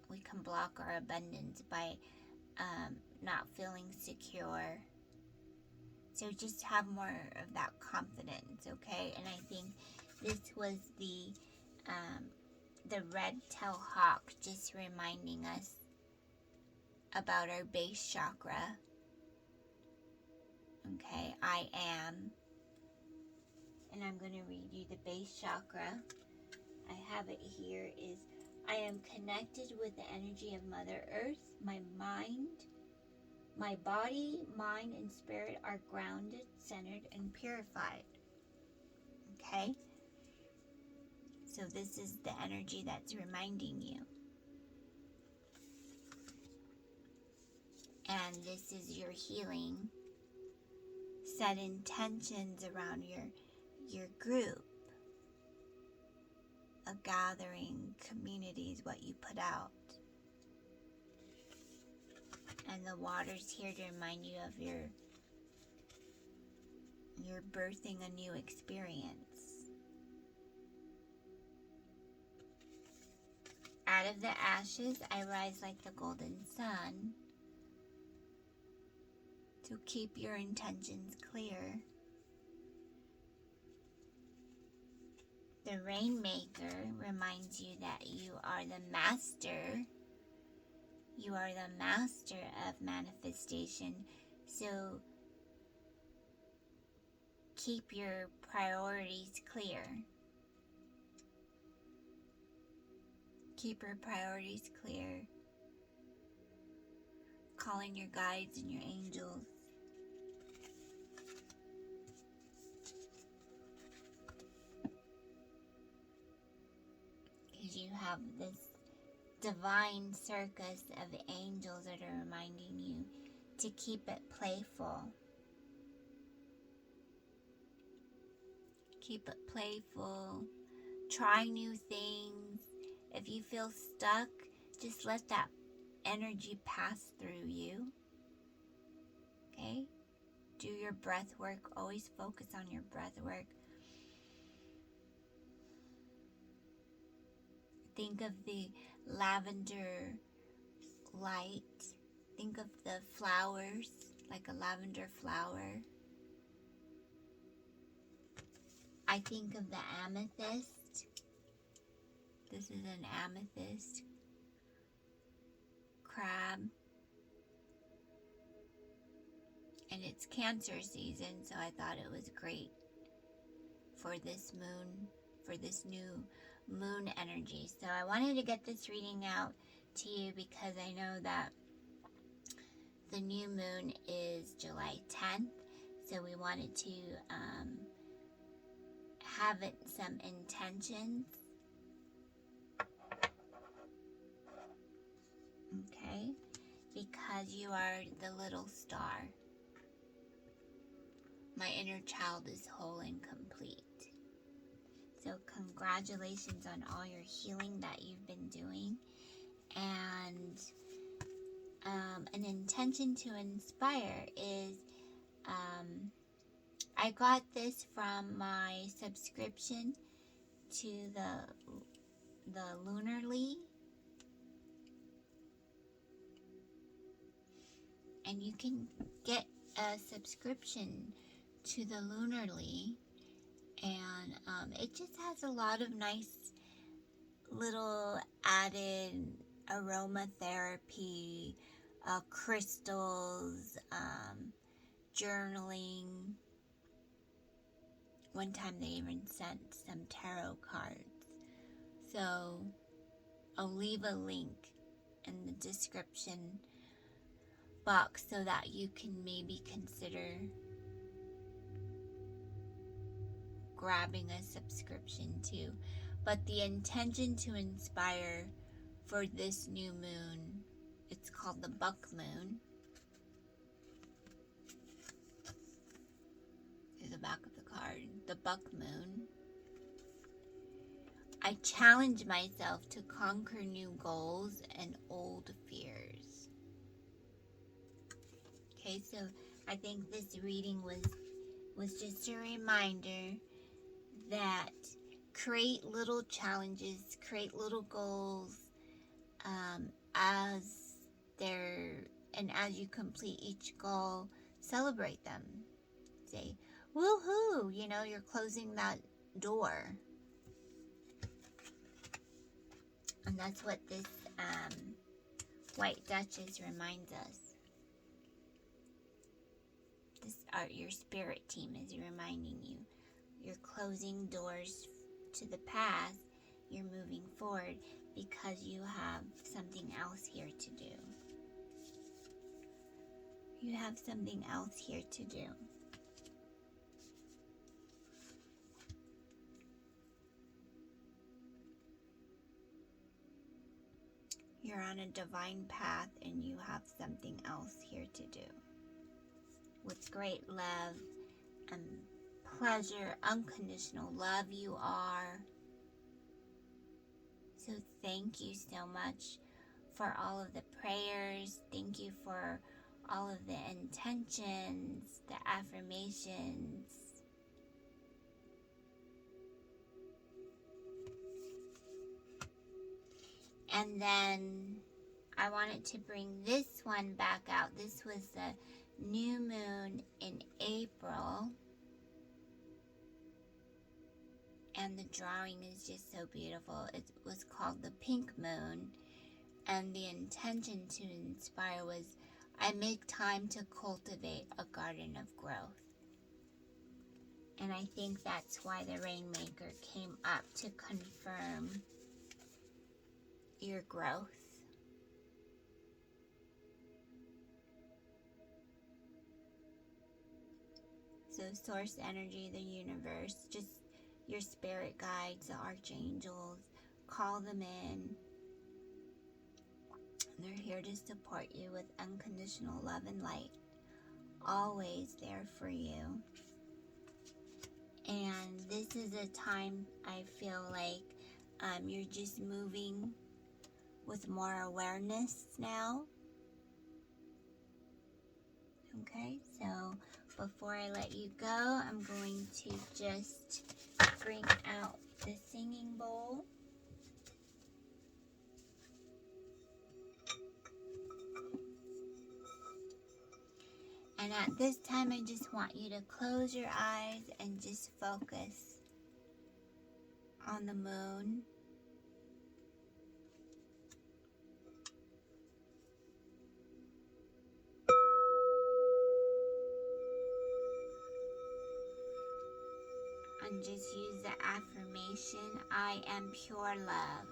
Speaker 1: We can block our abundance by not feeling secure. So just have more of that confidence, okay? And I think this was the red-tailed hawk, just reminding us about our base chakra. Okay, I am. And I'm going to read you the base chakra. I have it here. Is I am connected with the energy of Mother Earth. My mind, my body, mind, and spirit are grounded, centered, and purified. Okay? So this is the energy that's reminding you. And this is your healing. Set intentions around your group. A gathering, community is what you put out. And the water's here to remind you of your birthing a new experience. Out of the ashes, I rise like the golden sun. So keep your intentions clear. The Rainmaker reminds you that you are the master. You are the master of manifestation. So keep your priorities clear. Keep your priorities clear. Call in your guides and your angels. Because you have this divine circus of angels that are reminding you to keep it playful. Keep it playful. Try new things. If you feel stuck, just let that energy pass through you. Okay? Do your breath work. Always focus on your breath work. Think of the lavender light. Think of the flowers, like a lavender flower. I think of the amethyst. This is an amethyst crab. And it's Cancer season, so I thought it was great for this moon, for this new moon energy. So I wanted to get this reading out to you because I know that the new moon is July 10th. So we wanted to have some intentions. Okay? Because you are the little star. My inner child is whole and complete. So congratulations on all your healing that you've been doing. And an intention to inspire is, I got this from my subscription to the Lunarly. And you can get a subscription to the Lunarly And it just has a lot of nice little added aromatherapy, crystals, journaling. One time they even sent some tarot cards. So I'll leave a link in the description box so that you can maybe consider grabbing a subscription too. But the intention to inspire for this new moon, it's called the buck moon. Here's the back of the card. The buck moon. I challenge myself to conquer new goals and old fears. Okay, so I think this reading was just a reminder that create little challenges, create little goals, as you complete each goal, celebrate them. Say, woohoo, you're closing that door. And that's what this White Duchess reminds us. Your spirit team is reminding you. You're closing doors to the past. You're moving forward because you have something else here to do. You have something else here to do. You're on a divine path and you have something else here to do. With great love and pleasure, unconditional love you are. So thank you so much for all of the prayers. Thank you for all of the intentions, the affirmations. And then I wanted to bring this one back out. This was the new moon in April. And the drawing is just so beautiful. It was called the Pink Moon. And the intention to inspire was, I make time to cultivate a garden of growth. And I think that's why the Rainmaker came up, to confirm your growth. So source energy, the universe, just your spirit guides, the Archangels, call them in. They're here to support you with unconditional love and light. Always there for you. And this is a time I feel like you're just moving with more awareness now. Okay, so before I let you go, I'm going to just bring out the singing bowl. And at this time, I just want you to close your eyes and just focus on the moon. And just use the affirmation, I am pure love.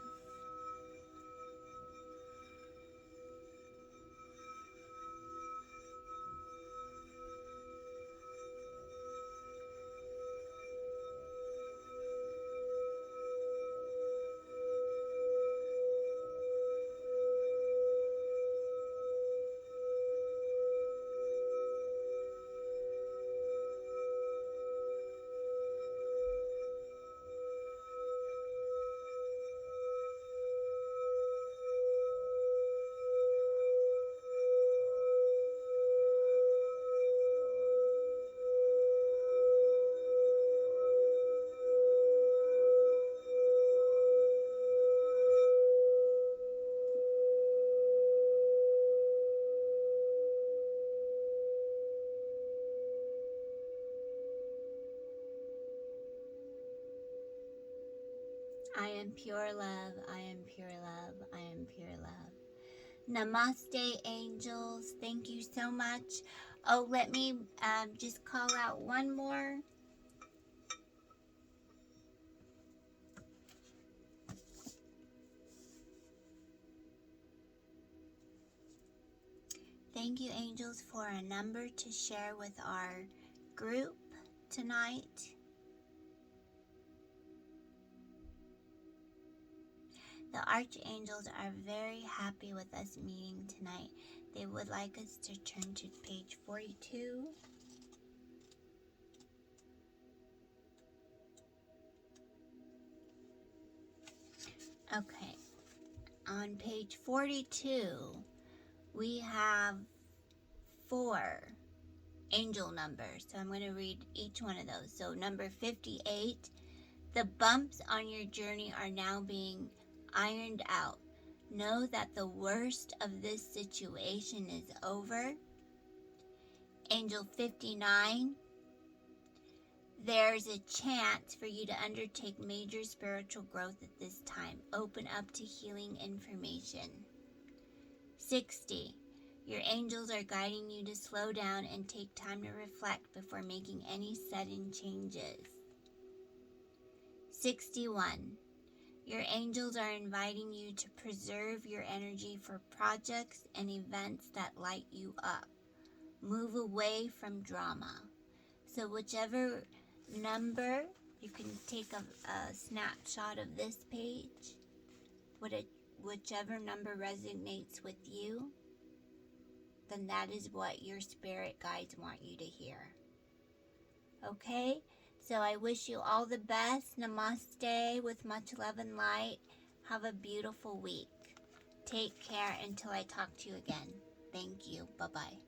Speaker 1: I am pure love. I am pure love. I am pure love. Namaste, angels. Thank you so much. Oh, let me just call out one more. Thank you, angels, for a number to share with our group tonight. The Archangels are very happy with us meeting tonight. They would like us to turn to page 42. Okay, on page 42, we have 4 angel numbers. So I'm going to read each one of those. So number 58, the bumps on your journey are now being ironed out. Know that the worst of this situation is over. Angel 59, there's a chance for you to undertake major spiritual growth at this time. Open up to healing information. 60, your angels are guiding you to slow down and take time to reflect before making any sudden changes. 61, your angels are inviting you to preserve your energy for projects and events that light you up. Move away from drama. So whichever number, you can take a snapshot of this page. Whichever number resonates with you, then that is what your spirit guides want you to hear. Okay? So I wish you all the best. Namaste with much love and light. Have a beautiful week. Take care until I talk to you again. Thank you. Bye-bye.